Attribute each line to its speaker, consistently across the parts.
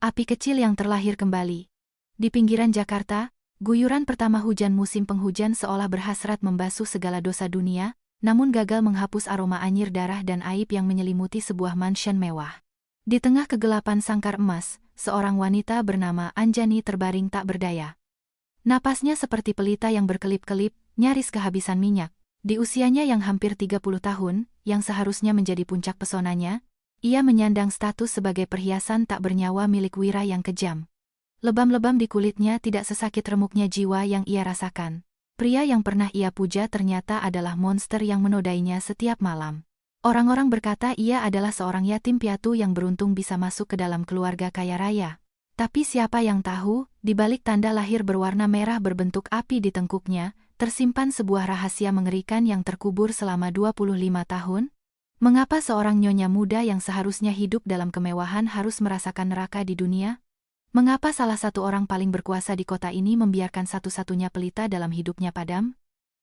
Speaker 1: Api kecil yang terlahir kembali. Di pinggiran Jakarta, guyuran pertama hujan musim penghujan seolah berhasrat membasuh segala dosa dunia, namun gagal menghapus aroma anyir darah dan aib yang menyelimuti sebuah mansion mewah. Di tengah kegelapan sangkar emas, seorang wanita bernama Anjani terbaring tak berdaya. Napasnya seperti pelita yang berkelip-kelip, nyaris kehabisan minyak. Di usianya yang hampir 30 tahun, yang seharusnya menjadi puncak pesonanya, ia menyandang status sebagai perhiasan tak bernyawa milik Wira yang kejam. Lebam-lebam di kulitnya tidak sesakit remuknya jiwa yang ia rasakan. Pria yang pernah ia puja ternyata adalah monster yang menodainya setiap malam. Orang-orang berkata ia adalah seorang yatim piatu yang beruntung bisa masuk ke dalam keluarga kaya raya. Tapi siapa yang tahu, di balik tanda lahir berwarna merah berbentuk api di tengkuknya, tersimpan sebuah rahasia mengerikan yang terkubur selama 25 tahun? Mengapa seorang nyonya muda yang seharusnya hidup dalam kemewahan harus merasakan neraka di dunia? Mengapa salah satu orang paling berkuasa di kota ini membiarkan satu-satunya pelita dalam hidupnya padam?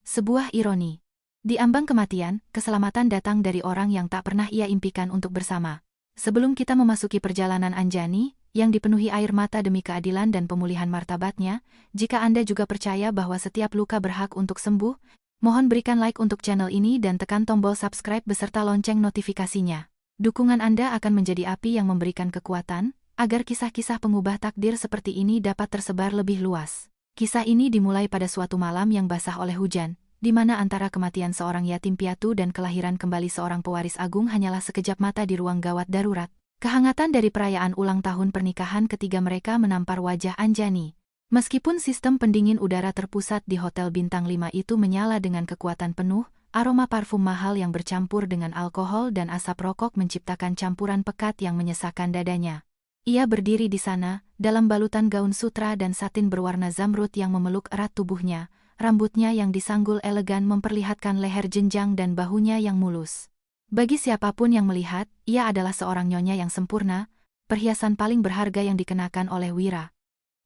Speaker 1: Sebuah ironi. Di ambang kematian, keselamatan datang dari orang yang tak pernah ia impikan untuk bersama. Sebelum kita memasuki perjalanan Anjani, yang dipenuhi air mata demi keadilan dan pemulihan martabatnya, jika Anda juga percaya bahwa setiap luka berhak untuk sembuh, mohon berikan like untuk channel ini dan tekan tombol subscribe beserta lonceng notifikasinya. Dukungan Anda akan menjadi api yang memberikan kekuatan, agar kisah-kisah pengubah takdir seperti ini dapat tersebar lebih luas. Kisah ini dimulai pada suatu malam yang basah oleh hujan, di mana antara kematian seorang yatim piatu dan kelahiran kembali seorang pewaris agung hanyalah sekejap mata di ruang gawat darurat. Kehangatan dari perayaan ulang tahun pernikahan ketiga mereka menampar wajah Anjani. Meskipun sistem pendingin udara terpusat di Hotel Bintang 5 itu menyala dengan kekuatan penuh, aroma parfum mahal yang bercampur dengan alkohol dan asap rokok menciptakan campuran pekat yang menyesakkan dadanya. Ia berdiri di sana, dalam balutan gaun sutra dan satin berwarna zamrud yang memeluk erat tubuhnya, rambutnya yang disanggul elegan memperlihatkan leher jenjang dan bahunya yang mulus. Bagi siapapun yang melihat, ia adalah seorang nyonya yang sempurna, perhiasan paling berharga yang dikenakan oleh Wira.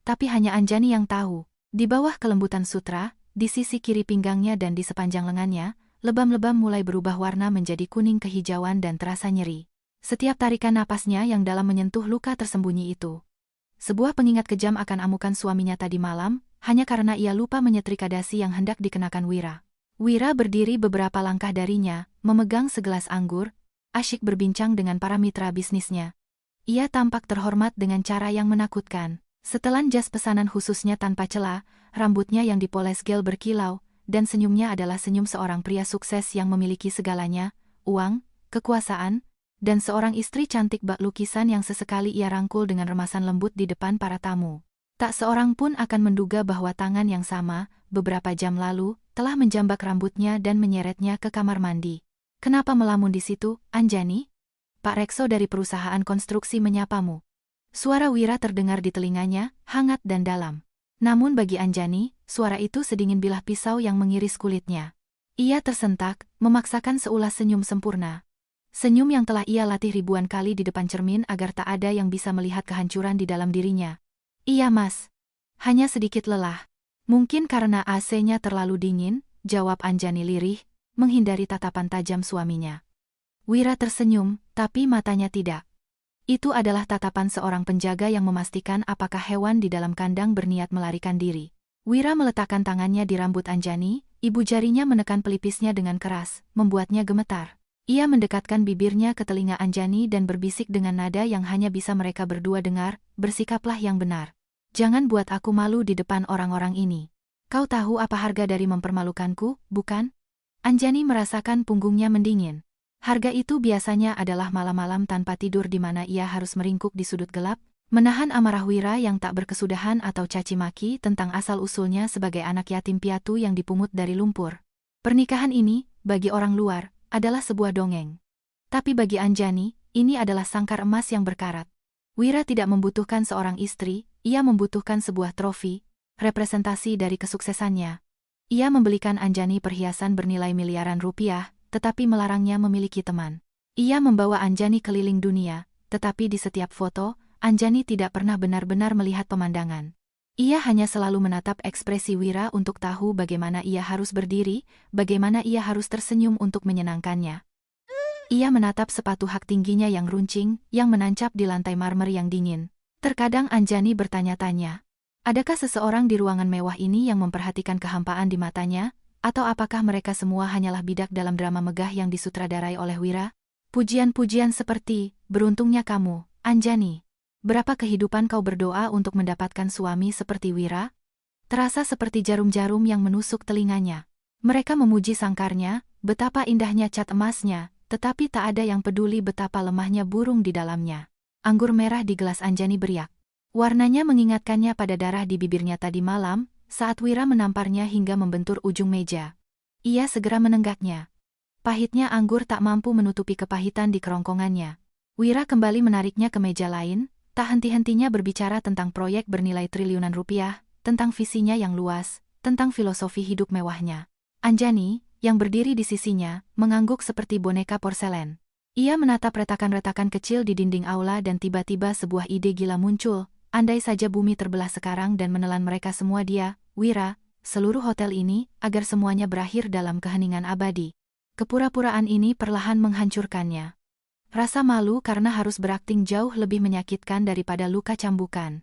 Speaker 1: Tapi hanya Anjani yang tahu, di bawah kelembutan sutra, di sisi kiri pinggangnya dan di sepanjang lengannya, lebam-lebam mulai berubah warna menjadi kuning kehijauan dan terasa nyeri. Setiap tarikan napasnya yang dalam menyentuh luka tersembunyi itu. Sebuah pengingat kejam akan amukan suaminya tadi malam, hanya karena ia lupa menyetrika dasi yang hendak dikenakan Wira. Wira berdiri beberapa langkah darinya, memegang segelas anggur, asyik berbincang dengan para mitra bisnisnya. Ia tampak terhormat dengan cara yang menakutkan. Setelan jas pesanan khususnya tanpa celah, rambutnya yang dipoles gel berkilau, dan senyumnya adalah senyum seorang pria sukses yang memiliki segalanya, uang, kekuasaan, dan seorang istri cantik bak lukisan yang sesekali ia rangkul dengan remasan lembut di depan para tamu. Tak seorang pun akan menduga bahwa tangan yang sama, beberapa jam lalu, telah menjambak rambutnya dan menyeretnya ke kamar mandi. Kenapa melamun di situ, Anjani? Pak Rekso dari perusahaan konstruksi menyapamu. Suara Wira terdengar di telinganya, hangat dan dalam. Namun bagi Anjani, suara itu sedingin bilah pisau yang mengiris kulitnya. Ia tersentak, memaksakan seulas senyum sempurna. Senyum yang telah ia latih ribuan kali di depan cermin agar tak ada yang bisa melihat kehancuran di dalam dirinya. Iya mas. Hanya sedikit lelah. Mungkin karena AC-nya terlalu dingin, jawab Anjani lirih, menghindari tatapan tajam suaminya. Wira tersenyum, tapi matanya tidak. Itu adalah tatapan seorang penjaga yang memastikan apakah hewan di dalam kandang berniat melarikan diri. Wira meletakkan tangannya di rambut Anjani, ibu jarinya menekan pelipisnya dengan keras, membuatnya gemetar. Ia mendekatkan bibirnya ke telinga Anjani dan berbisik dengan nada yang hanya bisa mereka berdua dengar, bersikaplah yang benar. Jangan buat aku malu di depan orang-orang ini. Kau tahu apa harga dari mempermalukanku, bukan? Anjani merasakan punggungnya mendingin. Harga itu biasanya adalah malam-malam tanpa tidur di mana ia harus meringkuk di sudut gelap, menahan amarah Wira yang tak berkesudahan atau caci maki tentang asal-usulnya sebagai anak yatim piatu yang dipungut dari lumpur. Pernikahan ini, bagi orang luar, adalah sebuah dongeng. Tapi bagi Anjani, ini adalah sangkar emas yang berkarat. Wira tidak membutuhkan seorang istri, ia membutuhkan sebuah trofi, representasi dari kesuksesannya. Ia membelikan Anjani perhiasan bernilai miliaran rupiah, tetapi melarangnya memiliki teman. Ia membawa Anjani keliling dunia, tetapi di setiap foto, Anjani tidak pernah benar-benar melihat pemandangan. Ia hanya selalu menatap ekspresi Wira untuk tahu bagaimana ia harus berdiri, bagaimana ia harus tersenyum untuk menyenangkannya. Ia menatap sepatu hak tingginya yang runcing, yang menancap di lantai marmer yang dingin. Terkadang Anjani bertanya-tanya, adakah seseorang di ruangan mewah ini yang memperhatikan kehampaan di matanya, atau apakah mereka semua hanyalah bidak dalam drama megah yang disutradarai oleh Wira? Pujian-pujian seperti, beruntungnya kamu, Anjani. Berapa kehidupan kau berdoa untuk mendapatkan suami seperti Wira? Terasa seperti jarum-jarum yang menusuk telinganya. Mereka memuji sangkarnya, betapa indahnya cat emasnya, tetapi tak ada yang peduli betapa lemahnya burung di dalamnya. Anggur merah di gelas Anjani beriak. Warnanya mengingatkannya pada darah di bibirnya tadi malam, saat Wira menamparnya hingga membentur ujung meja. Ia segera menenggaknya. Pahitnya anggur tak mampu menutupi kepahitan di kerongkongannya. Wira kembali menariknya ke meja lain, tak henti-hentinya berbicara tentang proyek bernilai triliunan rupiah, tentang visinya yang luas, tentang filosofi hidup mewahnya. Anjani, yang berdiri di sisinya, mengangguk seperti boneka porselen. Ia menatap retakan-retakan kecil di dinding aula dan tiba-tiba sebuah ide gila muncul, andai saja bumi terbelah sekarang dan menelan mereka semua dia, Wira, seluruh hotel ini, agar semuanya berakhir dalam keheningan abadi. Kepura-puraan ini perlahan menghancurkannya. Rasa malu karena harus berakting jauh lebih menyakitkan daripada luka cambukan.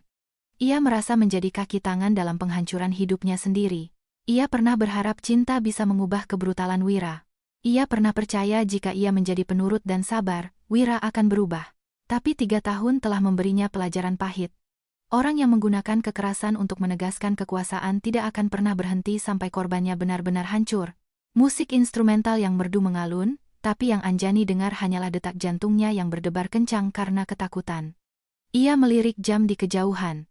Speaker 1: Ia merasa menjadi kaki tangan dalam penghancuran hidupnya sendiri. Ia pernah berharap cinta bisa mengubah kebrutalan Wira. Ia pernah percaya jika ia menjadi penurut dan sabar, Wira akan berubah. Tapi 3 tahun telah memberinya pelajaran pahit. Orang yang menggunakan kekerasan untuk menegaskan kekuasaan tidak akan pernah berhenti sampai korbannya benar-benar hancur. Musik instrumental yang merdu mengalun, tapi yang Anjani dengar hanyalah detak jantungnya yang berdebar kencang karena ketakutan. Ia melirik jam di kejauhan.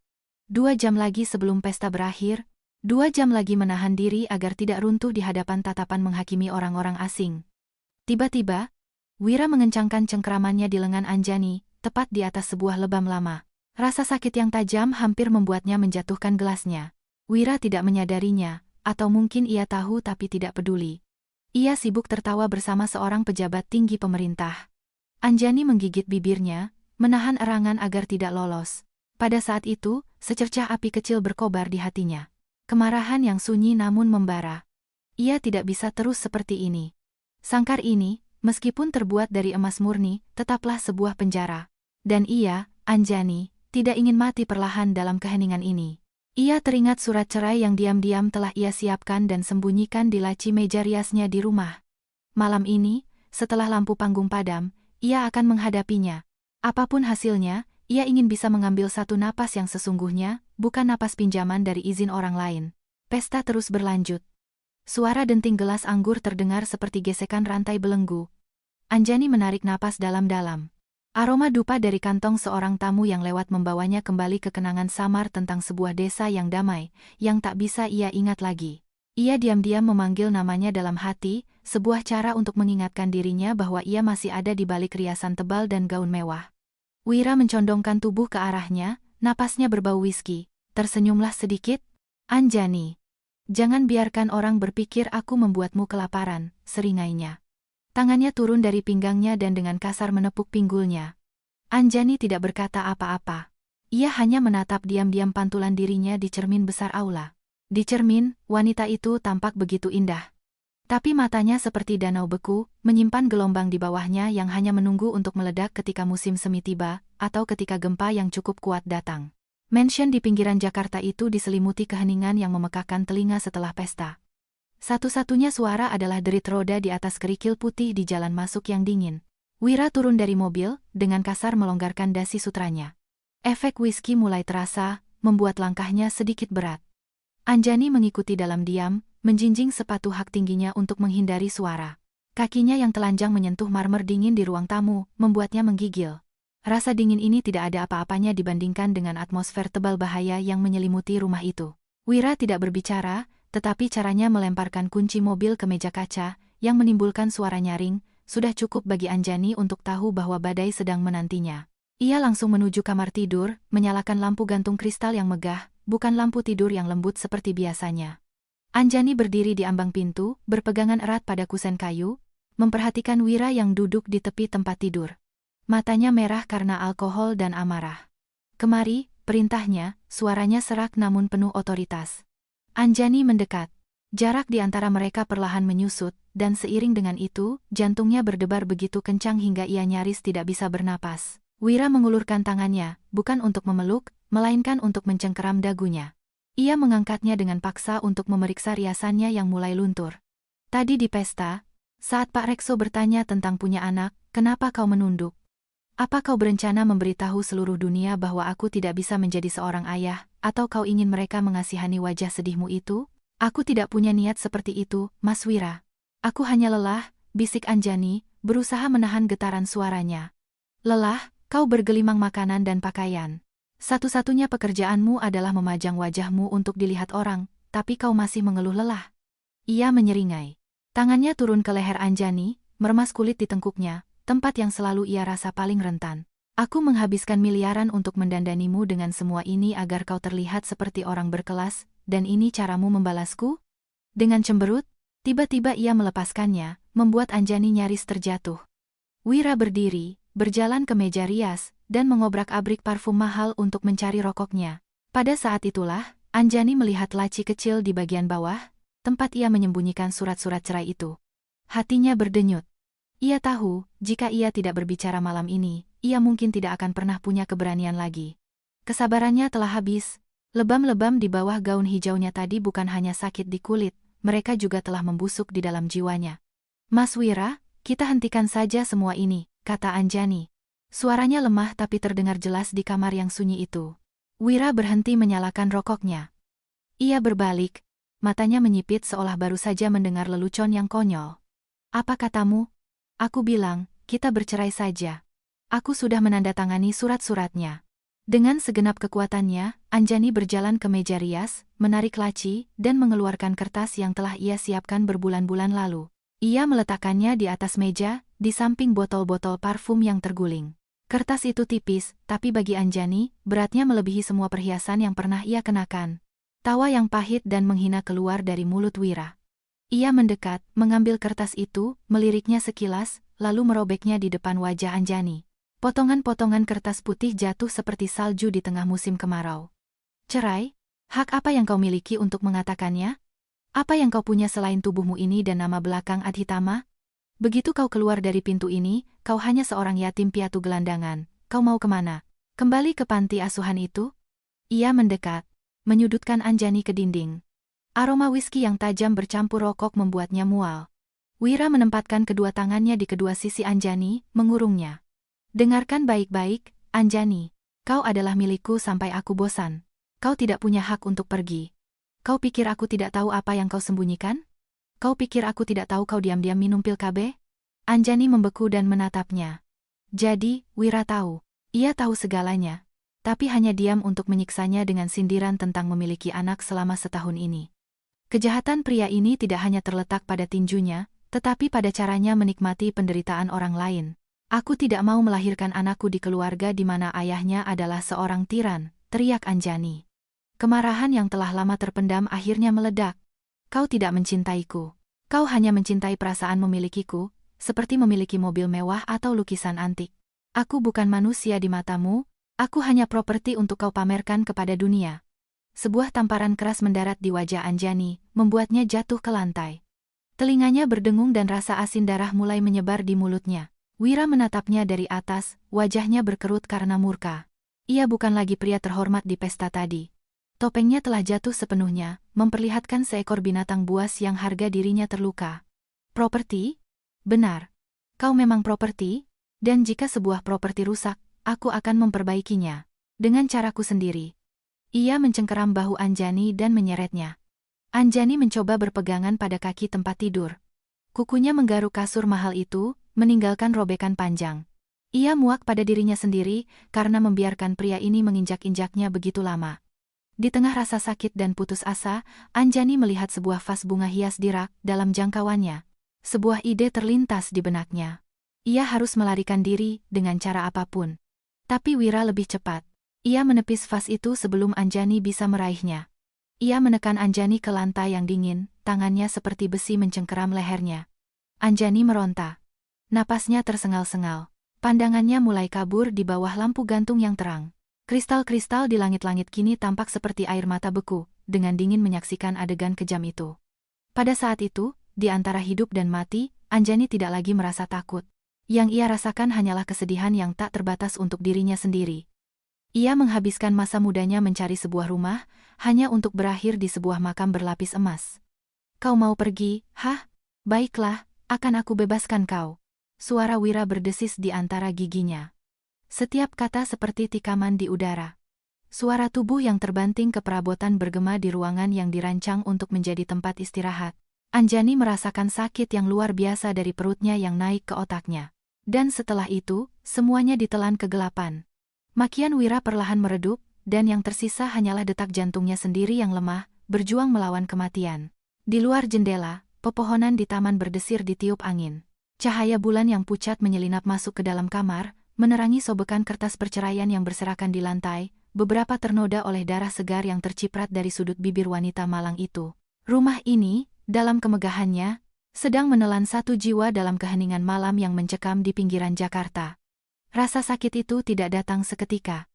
Speaker 1: 2 jam lagi sebelum pesta berakhir, 2 jam lagi menahan diri agar tidak runtuh di hadapan tatapan menghakimi orang-orang asing. Tiba-tiba, Wira mengencangkan cengkeramannya di lengan Anjani, tepat di atas sebuah lebam lama. Rasa sakit yang tajam hampir membuatnya menjatuhkan gelasnya. Wira tidak menyadarinya, atau mungkin ia tahu tapi tidak peduli. Ia sibuk tertawa bersama seorang pejabat tinggi pemerintah. Anjani menggigit bibirnya, menahan erangan agar tidak lolos. Pada saat itu, secercah api kecil berkobar di hatinya. Kemarahan yang sunyi namun membara. Ia tidak bisa terus seperti ini. Sangkar ini, meskipun terbuat dari emas murni, tetaplah sebuah penjara. Dan ia, Anjani, tidak ingin mati perlahan dalam keheningan ini. Ia teringat surat cerai yang diam-diam telah ia siapkan dan sembunyikan di laci meja riasnya di rumah. Malam ini, setelah lampu panggung padam, ia akan menghadapinya. Apapun hasilnya, ia ingin bisa mengambil satu napas yang sesungguhnya, bukan napas pinjaman dari izin orang lain. Pesta terus berlanjut. Suara denting gelas anggur terdengar seperti gesekan rantai belenggu. Anjani menarik napas dalam-dalam. Aroma dupa dari kantong seorang tamu yang lewat membawanya kembali ke kenangan samar tentang sebuah desa yang damai, yang tak bisa ia ingat lagi. Ia diam-diam memanggil namanya dalam hati, sebuah cara untuk mengingatkan dirinya bahwa ia masih ada di balik riasan tebal dan gaun mewah. Wira mencondongkan tubuh ke arahnya, napasnya berbau whisky. Tersenyumlah sedikit. Anjani. Jangan biarkan orang berpikir aku membuatmu kelaparan, seringainya. Tangannya turun dari pinggangnya dan dengan kasar menepuk pinggulnya. Anjani tidak berkata apa-apa. Ia hanya menatap diam-diam pantulan dirinya di cermin besar aula. Di cermin, wanita itu tampak begitu indah. Tapi matanya seperti danau beku, menyimpan gelombang di bawahnya yang hanya menunggu untuk meledak ketika musim semi tiba, atau ketika gempa yang cukup kuat datang. Mansion di pinggiran Jakarta itu diselimuti keheningan yang memekakkan telinga setelah pesta. Satu-satunya suara adalah derit roda di atas kerikil putih di jalan masuk yang dingin. Wira turun dari mobil, dengan kasar melonggarkan dasi sutranya. Efek whisky mulai terasa, membuat langkahnya sedikit berat. Anjani mengikuti dalam diam, menjinjing sepatu hak tingginya untuk menghindari suara. Kakinya yang telanjang menyentuh marmer dingin di ruang tamu, membuatnya menggigil. Rasa dingin ini tidak ada apa-apanya dibandingkan dengan atmosfer tebal bahaya yang menyelimuti rumah itu. Wira tidak berbicara, tetapi caranya melemparkan kunci mobil ke meja kaca, yang menimbulkan suara nyaring, sudah cukup bagi Anjani untuk tahu bahwa badai sedang menantinya. Ia langsung menuju kamar tidur, menyalakan lampu gantung kristal yang megah, bukan lampu tidur yang lembut seperti biasanya. Anjani berdiri di ambang pintu, berpegangan erat pada kusen kayu, memperhatikan Wira yang duduk di tepi tempat tidur. Matanya merah karena alkohol dan amarah. "Kemari," perintahnya, suaranya serak namun penuh otoritas. Anjani mendekat. Jarak di antara mereka perlahan menyusut, dan seiring dengan itu, jantungnya berdebar begitu kencang hingga ia nyaris tidak bisa bernapas. Wira mengulurkan tangannya, bukan untuk memeluk, melainkan untuk mencengkeram dagunya. Ia mengangkatnya dengan paksa untuk memeriksa riasannya yang mulai luntur. Tadi di pesta, saat Pak Rekso bertanya tentang punya anak, kenapa kau menunduk? Apa kau berencana memberitahu seluruh dunia bahwa aku tidak bisa menjadi seorang ayah, atau kau ingin mereka mengasihani wajah sedihmu itu? Aku tidak punya niat seperti itu, Mas Wira. Aku hanya lelah, bisik Anjani, berusaha menahan getaran suaranya. Lelah, kau bergelimang makanan dan pakaian. Satu-satunya pekerjaanmu adalah memajang wajahmu untuk dilihat orang, tapi kau masih mengeluh lelah. Ia menyeringai. Tangannya turun ke leher Anjani, meremas kulit di tengkuknya, tempat yang selalu ia rasa paling rentan. Aku menghabiskan miliaran untuk mendandanimu dengan semua ini agar kau terlihat seperti orang berkelas, dan ini caramu membalasku? Dengan cemberut, tiba-tiba ia melepaskannya, membuat Anjani nyaris terjatuh. Wira berdiri, berjalan ke meja rias, dan mengobrak-abrik parfum mahal untuk mencari rokoknya. Pada saat itulah, Anjani melihat laci kecil di bagian bawah, tempat ia menyembunyikan surat-surat cerai itu. Hatinya berdenyut. Ia tahu, jika ia tidak berbicara malam ini, ia mungkin tidak akan pernah punya keberanian lagi. Kesabarannya telah habis. Lebam-lebam di bawah gaun hijaunya tadi bukan hanya sakit di kulit, mereka juga telah membusuk di dalam jiwanya. Mas Wira, kita hentikan saja semua ini, kata Anjani. Suaranya lemah tapi terdengar jelas di kamar yang sunyi itu. Wira berhenti menyalakan rokoknya. Ia berbalik, matanya menyipit seolah baru saja mendengar lelucon yang konyol. Apa katamu? Aku bilang, kita bercerai saja. Aku sudah menandatangani surat-suratnya. Dengan segenap kekuatannya, Anjani berjalan ke meja rias, menarik laci, dan mengeluarkan kertas yang telah ia siapkan berbulan-bulan lalu. Ia meletakkannya di atas meja, di samping botol-botol parfum yang terguling. Kertas itu tipis, tapi bagi Anjani, beratnya melebihi semua perhiasan yang pernah ia kenakan. Tawa yang pahit dan menghina keluar dari mulut Wira. Ia mendekat, mengambil kertas itu, meliriknya sekilas, lalu merobeknya di depan wajah Anjani. Potongan-potongan kertas putih jatuh seperti salju di tengah musim kemarau. Cerai? Hak apa yang kau miliki untuk mengatakannya? Apa yang kau punya selain tubuhmu ini dan nama belakang Adhitama? Begitu kau keluar dari pintu ini, kau hanya seorang yatim piatu gelandangan. Kau mau kemana? Kembali ke panti asuhan itu? Ia mendekat, menyudutkan Anjani ke dinding. Aroma whisky yang tajam bercampur rokok membuatnya mual. Wira menempatkan kedua tangannya di kedua sisi Anjani, mengurungnya. Dengarkan baik-baik, Anjani. Kau adalah milikku sampai aku bosan. Kau tidak punya hak untuk pergi. Kau pikir aku tidak tahu apa yang kau sembunyikan? Kau pikir aku tidak tahu kau diam-diam minum pil KB? Anjani membeku dan menatapnya. Jadi, Wira tahu. Ia tahu segalanya. Tapi hanya diam untuk menyiksanya dengan sindiran tentang memiliki anak selama setahun ini. Kejahatan pria ini tidak hanya terletak pada tinjunya, tetapi pada caranya menikmati penderitaan orang lain. Aku tidak mau melahirkan anakku di keluarga di mana ayahnya adalah seorang tiran, teriak Anjani. Kemarahan yang telah lama terpendam akhirnya meledak. Kau tidak mencintaiku. Kau hanya mencintai perasaan memilikiku, seperti memiliki mobil mewah atau lukisan antik. Aku bukan manusia di matamu, aku hanya properti untuk kau pamerkan kepada dunia. Sebuah tamparan keras mendarat di wajah Anjani, membuatnya jatuh ke lantai. Telinganya berdengung dan rasa asin darah mulai menyebar di mulutnya. Wira menatapnya dari atas, wajahnya berkerut karena murka. Ia bukan lagi pria terhormat di pesta tadi. Topengnya telah jatuh sepenuhnya, memperlihatkan seekor binatang buas yang harga dirinya terluka. Properti? Benar. Kau memang properti? Dan jika sebuah properti rusak, aku akan memperbaikinya. Dengan caraku sendiri. Ia mencengkeram bahu Anjani dan menyeretnya. Anjani mencoba berpegangan pada kaki tempat tidur. Kukunya menggaruk kasur mahal itu, meninggalkan robekan panjang. Ia muak pada dirinya sendiri, karena membiarkan pria ini menginjak-injaknya begitu lama. Di tengah rasa sakit dan putus asa, Anjani melihat sebuah vas bunga hias di rak dalam jangkauannya. Sebuah ide terlintas di benaknya. Ia harus melarikan diri dengan cara apapun. Tapi Wira lebih cepat. Ia menepis vas itu sebelum Anjani bisa meraihnya. Ia menekan Anjani ke lantai yang dingin, tangannya seperti besi mencengkeram lehernya. Anjani meronta. Napasnya tersengal-sengal. Pandangannya mulai kabur di bawah lampu gantung yang terang. Kristal-kristal di langit-langit kini tampak seperti air mata beku, dengan dingin menyaksikan adegan kejam itu. Pada saat itu, di antara hidup dan mati, Anjani tidak lagi merasa takut. Yang ia rasakan hanyalah kesedihan yang tak terbatas untuk dirinya sendiri. Ia menghabiskan masa mudanya mencari sebuah rumah, hanya untuk berakhir di sebuah makam berlapis emas. Kau mau pergi, hah? Baiklah, akan aku bebaskan kau. Suara Wira berdesis di antara giginya. Setiap kata seperti tikaman di udara. Suara tubuh yang terbanting ke perabotan bergema di ruangan yang dirancang untuk menjadi tempat istirahat. Anjani merasakan sakit yang luar biasa dari perutnya yang naik ke otaknya. Dan setelah itu, semuanya ditelan kegelapan. Makian Wira perlahan meredup, dan yang tersisa hanyalah detak jantungnya sendiri yang lemah, berjuang melawan kematian. Di luar jendela, pepohonan di taman berdesir ditiup angin. Cahaya bulan yang pucat menyelinap masuk ke dalam kamar, menerangi sobekan kertas perceraian yang berserakan di lantai, beberapa ternoda oleh darah segar yang terciprat dari sudut bibir wanita malang itu. Rumah ini, dalam kemegahannya, sedang menelan satu jiwa dalam keheningan malam yang mencekam di pinggiran Jakarta. Rasa sakit itu tidak datang seketika.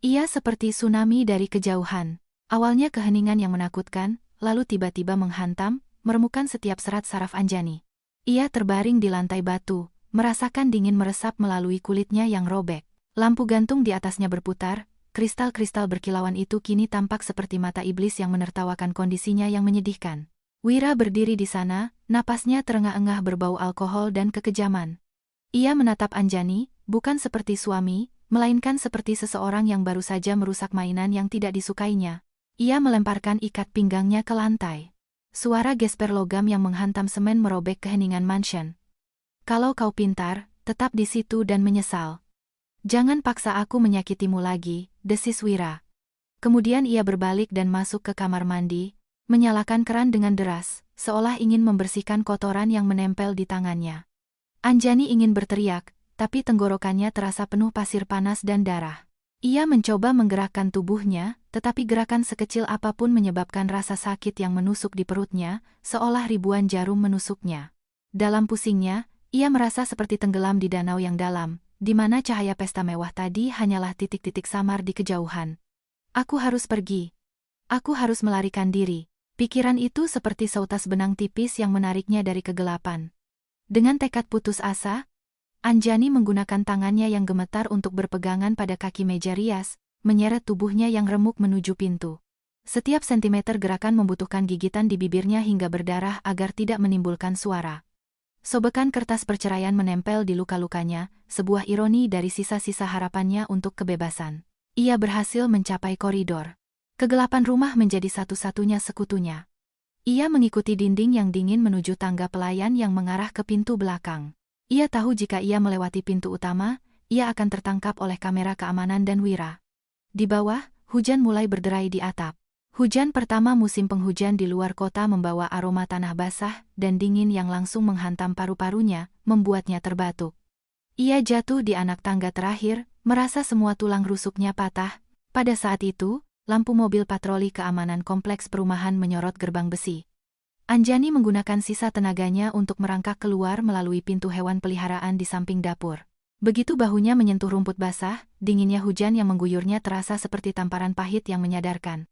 Speaker 1: Ia seperti tsunami dari kejauhan. Awalnya keheningan yang menakutkan, lalu tiba-tiba menghantam, meremukkan setiap serat saraf Anjani. Ia terbaring di lantai batu, merasakan dingin meresap melalui kulitnya yang robek. Lampu gantung di atasnya berputar, kristal-kristal berkilauan itu kini tampak seperti mata iblis yang menertawakan kondisinya yang menyedihkan. Wira berdiri di sana, napasnya terengah-engah berbau alkohol dan kekejaman. Ia menatap Anjani, bukan seperti suami, melainkan seperti seseorang yang baru saja merusak mainan yang tidak disukainya. Ia melemparkan ikat pinggangnya ke lantai. Suara gesper logam yang menghantam semen merobek keheningan mansion. Kalau kau pintar, tetap di situ dan menyesal. Jangan paksa aku menyakitimu lagi, desis Wira. Kemudian ia berbalik dan masuk ke kamar mandi, menyalakan keran dengan deras, seolah ingin membersihkan kotoran yang menempel di tangannya. Anjani ingin berteriak, tapi tenggorokannya terasa penuh pasir panas dan darah. Ia mencoba menggerakkan tubuhnya, tetapi gerakan sekecil apapun menyebabkan rasa sakit yang menusuk di perutnya, seolah ribuan jarum menusuknya. Dalam pusingnya, ia merasa seperti tenggelam di danau yang dalam, di mana cahaya pesta mewah tadi hanyalah titik-titik samar di kejauhan. Aku harus pergi. Aku harus melarikan diri. Pikiran itu seperti seutas benang tipis yang menariknya dari kegelapan. Dengan tekad putus asa, Anjani menggunakan tangannya yang gemetar untuk berpegangan pada kaki meja rias, menyeret tubuhnya yang remuk menuju pintu. Setiap sentimeter gerakan membutuhkan gigitan di bibirnya hingga berdarah agar tidak menimbulkan suara. Sobekan kertas perceraian menempel di luka-lukanya, sebuah ironi dari sisa-sisa harapannya untuk kebebasan. Ia berhasil mencapai koridor. Kegelapan rumah menjadi satu-satunya sekutunya. Ia mengikuti dinding yang dingin menuju tangga pelayan yang mengarah ke pintu belakang. Ia tahu jika ia melewati pintu utama, ia akan tertangkap oleh kamera keamanan dan Wira. Di bawah, hujan mulai berderai di atap. Hujan pertama musim penghujan di luar kota membawa aroma tanah basah dan dingin yang langsung menghantam paru-parunya, membuatnya terbatuk. Ia jatuh di anak tangga terakhir, merasa semua tulang rusuknya patah. Pada saat itu, lampu mobil patroli keamanan kompleks perumahan menyorot gerbang besi. Anjani menggunakan sisa tenaganya untuk merangkak keluar melalui pintu hewan peliharaan di samping dapur. Begitu bahunya menyentuh rumput basah, dinginnya hujan yang mengguyurnya terasa seperti tamparan pahit yang menyadarkan.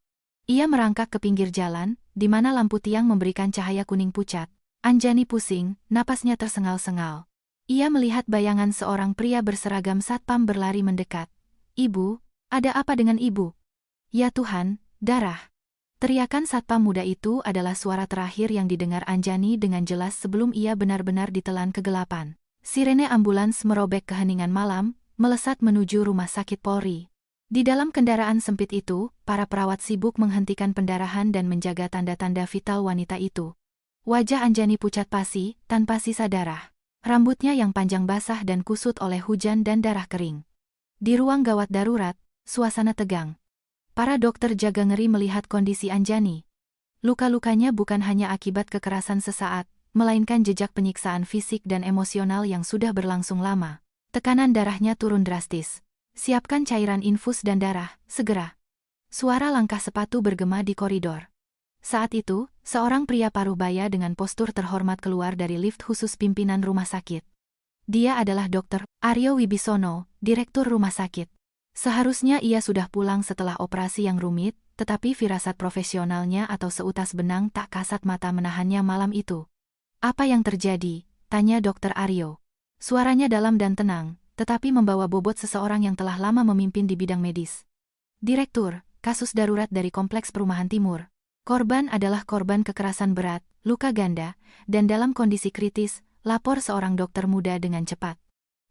Speaker 1: Ia merangkak ke pinggir jalan, di mana lampu tiang memberikan cahaya kuning pucat. Anjani pusing, napasnya tersengal-sengal. Ia melihat bayangan seorang pria berseragam satpam berlari mendekat. "Ibu, ada apa dengan ibu?" "Ya Tuhan, darah." Teriakan satpam muda itu adalah suara terakhir yang didengar Anjani dengan jelas sebelum ia benar-benar ditelan kegelapan. Sirene ambulans merobek keheningan malam, melesat menuju rumah sakit Polri. Di dalam kendaraan sempit itu, para perawat sibuk menghentikan pendarahan dan menjaga tanda-tanda vital wanita itu. Wajah Anjani pucat pasi, tanpa sisa darah. Rambutnya yang panjang basah dan kusut oleh hujan dan darah kering. Di ruang gawat darurat, suasana tegang. Para dokter jaga ngeri melihat kondisi Anjani. Luka-lukanya bukan hanya akibat kekerasan sesaat, melainkan jejak penyiksaan fisik dan emosional yang sudah berlangsung lama. Tekanan darahnya turun drastis. "Siapkan cairan infus dan darah, segera." Suara langkah sepatu bergema di koridor. Saat itu, seorang pria paruh baya dengan postur terhormat keluar dari lift khusus pimpinan rumah sakit. Dia adalah Dr. Aryo Wibisono, direktur rumah sakit. Seharusnya ia sudah pulang setelah operasi yang rumit, tetapi firasat profesionalnya atau seutas benang tak kasat mata menahannya malam itu. "Apa yang terjadi?" tanya Dr. Aryo. Suaranya dalam dan tenang, tetapi membawa bobot seseorang yang telah lama memimpin di bidang medis. Direktur, kasus darurat dari Kompleks Perumahan Timur. Korban adalah korban kekerasan berat, luka ganda, dan dalam kondisi kritis, lapor seorang dokter muda dengan cepat.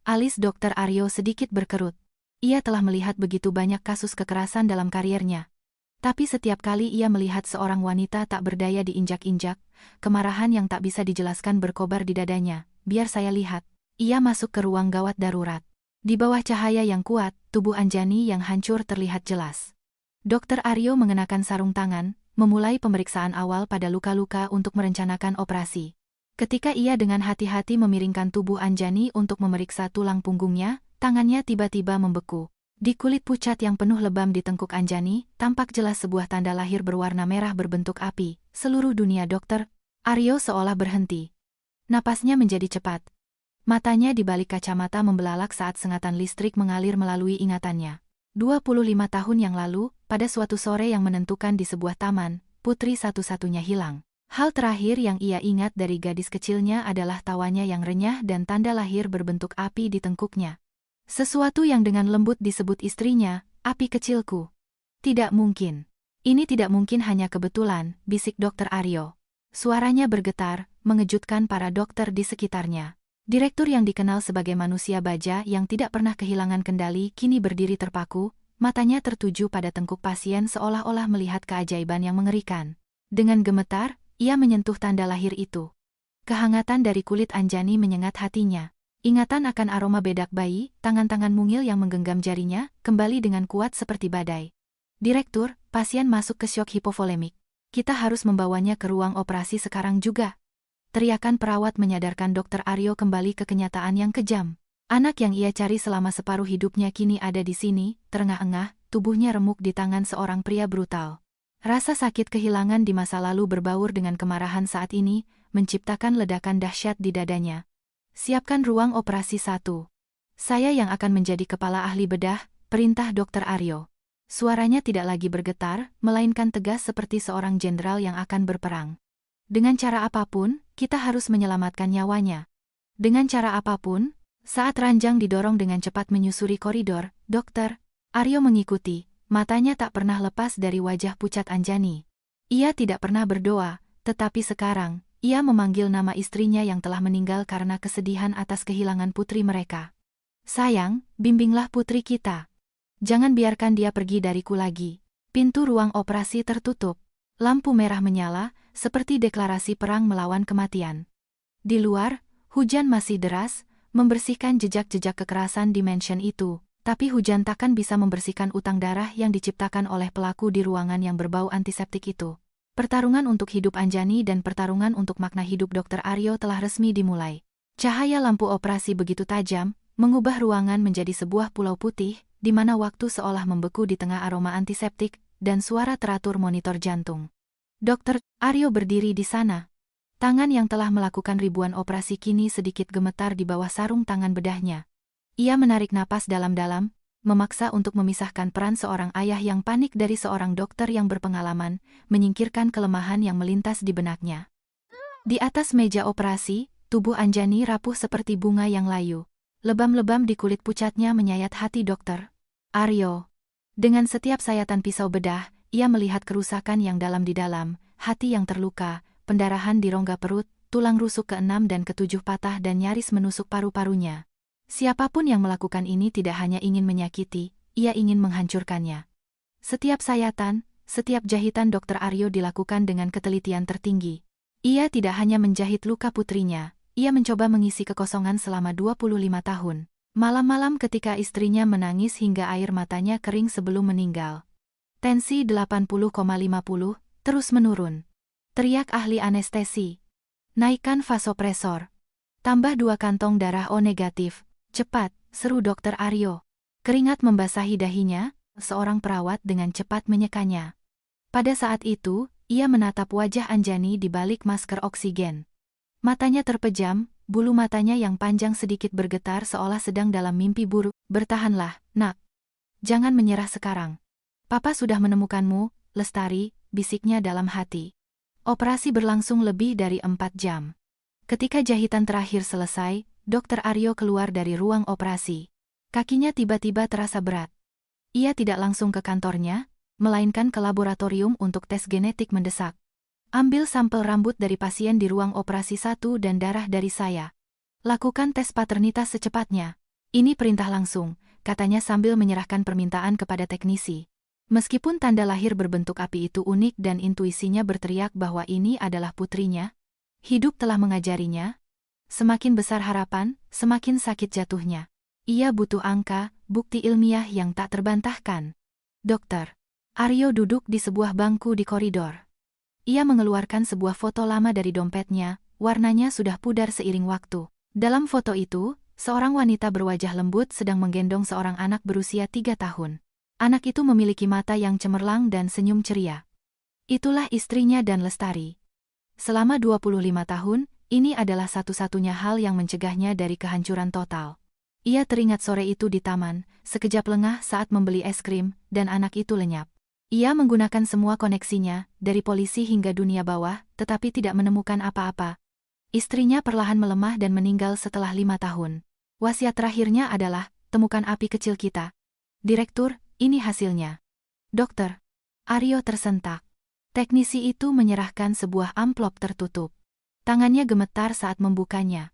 Speaker 1: Alis Dr. Aryo sedikit berkerut. Ia telah melihat begitu banyak kasus kekerasan dalam kariernya. Tapi setiap kali ia melihat seorang wanita tak berdaya diinjak-injak, kemarahan yang tak bisa dijelaskan berkobar di dadanya. Biar saya lihat. Ia masuk ke ruang gawat darurat. Di bawah cahaya yang kuat, tubuh Anjani yang hancur terlihat jelas. Dr. Aryo mengenakan sarung tangan, memulai pemeriksaan awal pada luka-luka untuk merencanakan operasi. Ketika ia dengan hati-hati memiringkan tubuh Anjani untuk memeriksa tulang punggungnya, tangannya tiba-tiba membeku. Di kulit pucat yang penuh lebam di tengkuk Anjani, tampak jelas sebuah tanda lahir berwarna merah berbentuk api. Seluruh dunia Dr. Aryo seolah berhenti. Napasnya menjadi cepat. Matanya di balik kacamata membelalak saat sengatan listrik mengalir melalui ingatannya. 25 tahun yang lalu, pada suatu sore yang menentukan di sebuah taman, putri satu-satunya hilang. Hal terakhir yang ia ingat dari gadis kecilnya adalah tawanya yang renyah dan tanda lahir berbentuk api di tengkuknya. Sesuatu yang dengan lembut disebut istrinya, api kecilku. Tidak mungkin. Ini tidak mungkin hanya kebetulan, bisik Dr. Aryo. Suaranya bergetar, mengejutkan para dokter di sekitarnya. Direktur yang dikenal sebagai manusia baja yang tidak pernah kehilangan kendali kini berdiri terpaku, matanya tertuju pada tengkuk pasien seolah-olah melihat keajaiban yang mengerikan. Dengan gemetar, ia menyentuh tanda lahir itu. Kehangatan dari kulit Anjani menyengat hatinya. Ingatan akan aroma bedak bayi, tangan-tangan mungil yang menggenggam jarinya, kembali dengan kuat seperti badai. Direktur, pasien masuk ke syok hipovolemik. Kita harus membawanya ke ruang operasi sekarang juga. Teriakan perawat menyadarkan Dr. Aryo kembali ke kenyataan yang kejam. Anak yang ia cari selama separuh hidupnya kini ada di sini, terengah-engah, tubuhnya remuk di tangan seorang pria brutal. Rasa sakit kehilangan di masa lalu berbaur dengan kemarahan saat ini, menciptakan ledakan dahsyat di dadanya. Siapkan ruang operasi 1. Saya yang akan menjadi kepala ahli bedah, perintah Dr. Aryo. Suaranya tidak lagi bergetar, melainkan tegas seperti seorang jenderal yang akan berperang. Dengan cara apapun, kita harus menyelamatkan nyawanya. Dengan cara apapun, saat ranjang didorong dengan cepat menyusuri koridor, Dr. Aryo mengikuti, matanya tak pernah lepas dari wajah pucat Anjani. Ia tidak pernah berdoa, tetapi sekarang, ia memanggil nama istrinya yang telah meninggal karena kesedihan atas kehilangan putri mereka. Sayang, bimbinglah putri kita. Jangan biarkan dia pergi dariku lagi. Pintu ruang operasi tertutup. Lampu merah menyala, seperti deklarasi perang melawan kematian. Di luar, hujan masih deras, membersihkan jejak-jejak kekerasan di mansion itu, tapi hujan takkan bisa membersihkan utang darah yang diciptakan oleh pelaku di ruangan yang berbau antiseptik itu. Pertarungan untuk hidup Anjani dan pertarungan untuk makna hidup Dr. Aryo telah resmi dimulai. Cahaya lampu operasi begitu tajam, mengubah ruangan menjadi sebuah pulau putih, di mana waktu seolah membeku di tengah aroma antiseptik, dan suara teratur monitor jantung. Dr. Aryo berdiri di sana. Tangan yang telah melakukan ribuan operasi kini sedikit gemetar di bawah sarung tangan bedahnya. Ia menarik napas dalam-dalam, memaksa untuk memisahkan peran seorang ayah yang panik dari seorang dokter yang berpengalaman, menyingkirkan kelemahan yang melintas di benaknya. Di atas meja operasi, tubuh Anjani rapuh seperti bunga yang layu. Lebam-lebam di kulit pucatnya menyayat hati Dr. Aryo. Dengan setiap sayatan pisau bedah, ia melihat kerusakan yang dalam di dalam, hati yang terluka, pendarahan di rongga perut, tulang rusuk ke-6 dan ke-7 patah dan nyaris menusuk paru-parunya. Siapapun yang melakukan ini tidak hanya ingin menyakiti, ia ingin menghancurkannya. Setiap sayatan, setiap jahitan Dr. Aryo dilakukan dengan ketelitian tertinggi. Ia tidak hanya menjahit luka putrinya, ia mencoba mengisi kekosongan selama 25 tahun. Malam-malam ketika istrinya menangis hingga air matanya kering sebelum meninggal. Tensi 80,50, terus menurun. Teriak ahli anestesi. Naikkan vasopresor. Tambah 2 kantong darah O negatif. Cepat, seru Dr. Aryo. Keringat membasahi dahinya, seorang perawat dengan cepat menyekanya. Pada saat itu, ia menatap wajah Anjani di balik masker oksigen. Matanya terpejam, bulu matanya yang panjang sedikit bergetar seolah sedang dalam mimpi buruk. Bertahanlah, nak. Jangan menyerah sekarang. Papa sudah menemukanmu, Lestari, bisiknya dalam hati. Operasi berlangsung lebih dari 4 jam. Ketika jahitan terakhir selesai, Dokter Aryo keluar dari ruang operasi. Kakinya tiba-tiba terasa berat. Ia tidak langsung ke kantornya, melainkan ke laboratorium untuk tes genetik mendesak. Ambil sampel rambut dari pasien di ruang operasi 1 dan darah dari saya. Lakukan tes paternitas secepatnya. Ini perintah langsung, katanya sambil menyerahkan permintaan kepada teknisi. Meskipun tanda lahir berbentuk api itu unik dan intuisinya berteriak bahwa ini adalah putrinya, hidup telah mengajarinya. Semakin besar harapan, semakin sakit jatuhnya. Ia butuh angka, bukti ilmiah yang tak terbantahkan. Dokter Aryo duduk di sebuah bangku di koridor. Ia mengeluarkan sebuah foto lama dari dompetnya, warnanya sudah pudar seiring waktu. Dalam foto itu, seorang wanita berwajah lembut sedang menggendong seorang anak berusia 3 tahun. Anak itu memiliki mata yang cemerlang dan senyum ceria. Itulah istrinya dan Lestari. Selama 25 tahun, ini adalah satu-satunya hal yang mencegahnya dari kehancuran total. Ia teringat sore itu di taman, sekejap lengah saat membeli es krim, dan anak itu lenyap. Ia menggunakan semua koneksinya, dari polisi hingga dunia bawah, tetapi tidak menemukan apa-apa. Istrinya perlahan melemah dan meninggal setelah 5 tahun. Wasiat terakhirnya adalah, temukan api kecil kita. Direktur, ini hasilnya. Dokter Aryo tersentak. Teknisi itu menyerahkan sebuah amplop tertutup. Tangannya gemetar saat membukanya.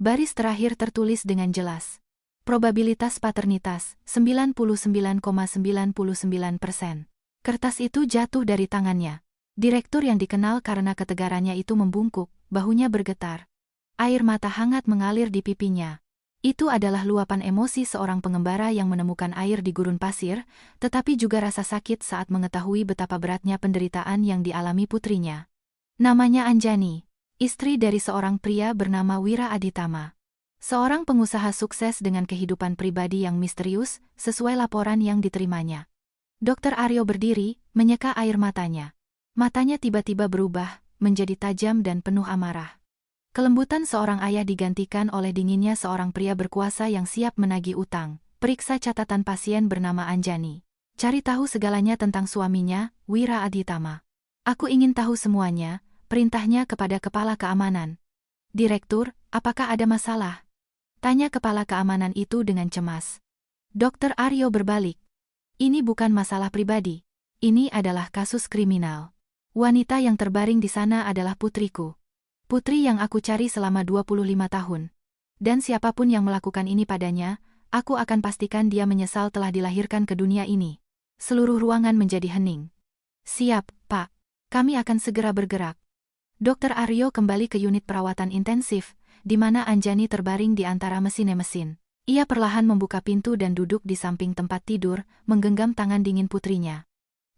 Speaker 1: Baris terakhir tertulis dengan jelas. Probabilitas paternitas, 99,99%. Kertas itu jatuh dari tangannya. Direktur yang dikenal karena ketegarannya itu membungkuk, bahunya bergetar. Air mata hangat mengalir di pipinya. Itu adalah luapan emosi seorang pengembara yang menemukan air di gurun pasir, tetapi juga rasa sakit saat mengetahui betapa beratnya penderitaan yang dialami putrinya. Namanya Anjani, istri dari seorang pria bernama Wira Adhitama. Seorang pengusaha sukses dengan kehidupan pribadi yang misterius, sesuai laporan yang diterimanya. Dokter Aryo berdiri, menyeka air matanya. Matanya tiba-tiba berubah, menjadi tajam dan penuh amarah. Kelembutan seorang ayah digantikan oleh dinginnya seorang pria berkuasa yang siap menagih utang. Periksa catatan pasien bernama Anjani. Cari tahu segalanya tentang suaminya, Wira Adhitama. Aku ingin tahu semuanya, perintahnya kepada kepala keamanan. Direktur, apakah ada masalah? Tanya kepala keamanan itu dengan cemas. Dokter Aryo berbalik. Ini bukan masalah pribadi. Ini adalah kasus kriminal. Wanita yang terbaring di sana adalah putriku. Putri yang aku cari selama 25 tahun. Dan siapapun yang melakukan ini padanya, aku akan pastikan dia menyesal telah dilahirkan ke dunia ini. Seluruh ruangan menjadi hening. Siap, Pak. Kami akan segera bergerak. Dokter Aryo kembali ke unit perawatan intensif, di mana Anjani terbaring di antara mesin-mesin. Ia perlahan membuka pintu dan duduk di samping tempat tidur, menggenggam tangan dingin putrinya.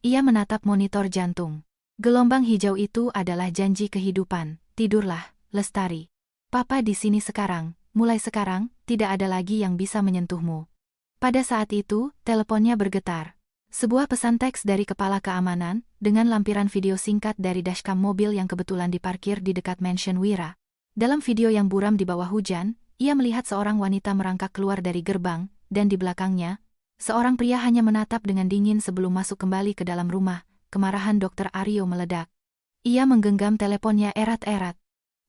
Speaker 1: Ia menatap monitor jantung. Gelombang hijau itu adalah janji kehidupan. Tidurlah, Lestari. Papa di sini sekarang, mulai sekarang, tidak ada lagi yang bisa menyentuhmu. Pada saat itu, teleponnya bergetar. Sebuah pesan teks dari kepala keamanan, dengan lampiran video singkat dari dashcam mobil yang kebetulan diparkir di dekat mansion Wira. Dalam video yang buram di bawah hujan, ia melihat seorang wanita merangkak keluar dari gerbang, dan di belakangnya, seorang pria hanya menatap dengan dingin sebelum masuk kembali ke dalam rumah. Kemarahan Dokter Aryo meledak. Ia menggenggam teleponnya erat-erat.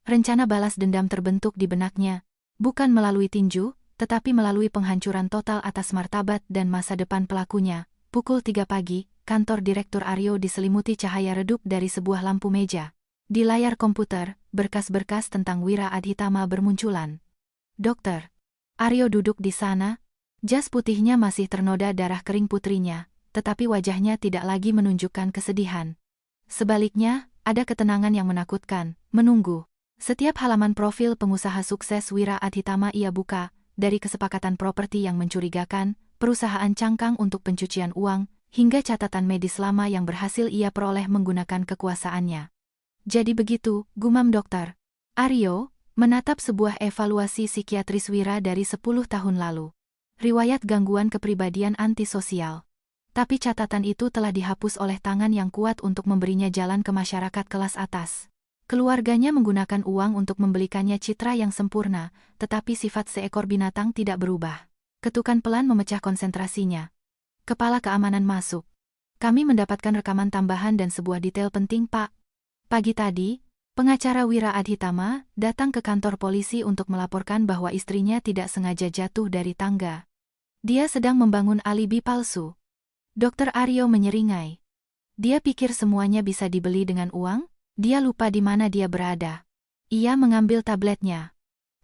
Speaker 1: Rencana balas dendam terbentuk di benaknya, bukan melalui tinju, tetapi melalui penghancuran total atas martabat dan masa depan pelakunya. Pukul 3 pagi, kantor Direktur Aryo diselimuti cahaya redup dari sebuah lampu meja. Di layar komputer, berkas-berkas tentang Wira Adhitama bermunculan. Dokter Aryo duduk di sana. Jas putihnya masih ternoda darah kering putrinya, tetapi wajahnya tidak lagi menunjukkan kesedihan. Sebaliknya, ada ketenangan yang menakutkan, menunggu. Setiap halaman profil pengusaha sukses Wira Adhitama ia buka, dari kesepakatan properti yang mencurigakan, perusahaan cangkang untuk pencucian uang, hingga catatan medis lama yang berhasil ia peroleh menggunakan kekuasaannya. Jadi begitu, gumam Dokter Aryo, menatap sebuah evaluasi psikiatris Wira dari 10 tahun lalu. Riwayat gangguan kepribadian antisosial. Tapi catatan itu telah dihapus oleh tangan yang kuat untuk memberinya jalan ke masyarakat kelas atas. Keluarganya menggunakan uang untuk membelikannya citra yang sempurna, tetapi sifat seekor binatang tidak berubah. Ketukan pelan memecah konsentrasinya. Kepala keamanan masuk. Kami mendapatkan rekaman tambahan dan sebuah detail penting, Pak. Pagi tadi, Pengacara Wira Adhitama datang ke kantor polisi untuk melaporkan bahwa istrinya tidak sengaja jatuh dari tangga. Dia sedang membangun alibi palsu. Dokter Aryo menyeringai. Dia pikir semuanya bisa dibeli dengan uang, dia lupa di mana dia berada. Ia mengambil tabletnya.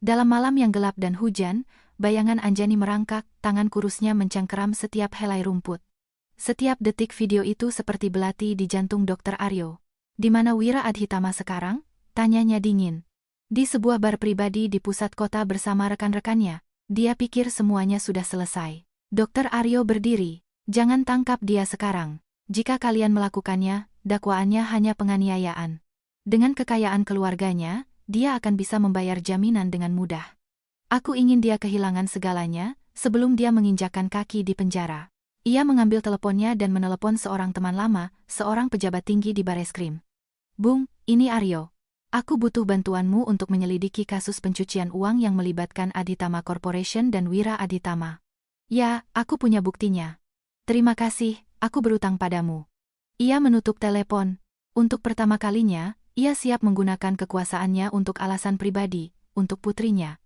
Speaker 1: Dalam malam yang gelap dan hujan, bayangan Anjani merangkak, tangan kurusnya mencengkeram setiap helai rumput. Setiap detik video itu seperti belati di jantung Dokter Aryo. Di mana Wira Adhitama sekarang? Tanyanya dingin. Di sebuah bar pribadi di pusat kota bersama rekan-rekannya. Dia pikir semuanya sudah selesai. Dokter Aryo berdiri. Jangan tangkap dia sekarang. Jika kalian melakukannya, dakwaannya hanya penganiayaan. Dengan kekayaan keluarganya, dia akan bisa membayar jaminan dengan mudah. Aku ingin dia kehilangan segalanya, sebelum dia menginjakkan kaki di penjara. Ia mengambil teleponnya dan menelepon seorang teman lama, seorang pejabat tinggi di Bareskrim. Bung, ini Aryo. Aku butuh bantuanmu untuk menyelidiki kasus pencucian uang yang melibatkan Adhitama Corporation dan Wira Adhitama. Ya, aku punya buktinya. Terima kasih, aku berutang padamu. Ia menutup telepon. Untuk pertama kalinya, ia siap menggunakan kekuasaannya untuk alasan pribadi, untuk putrinya.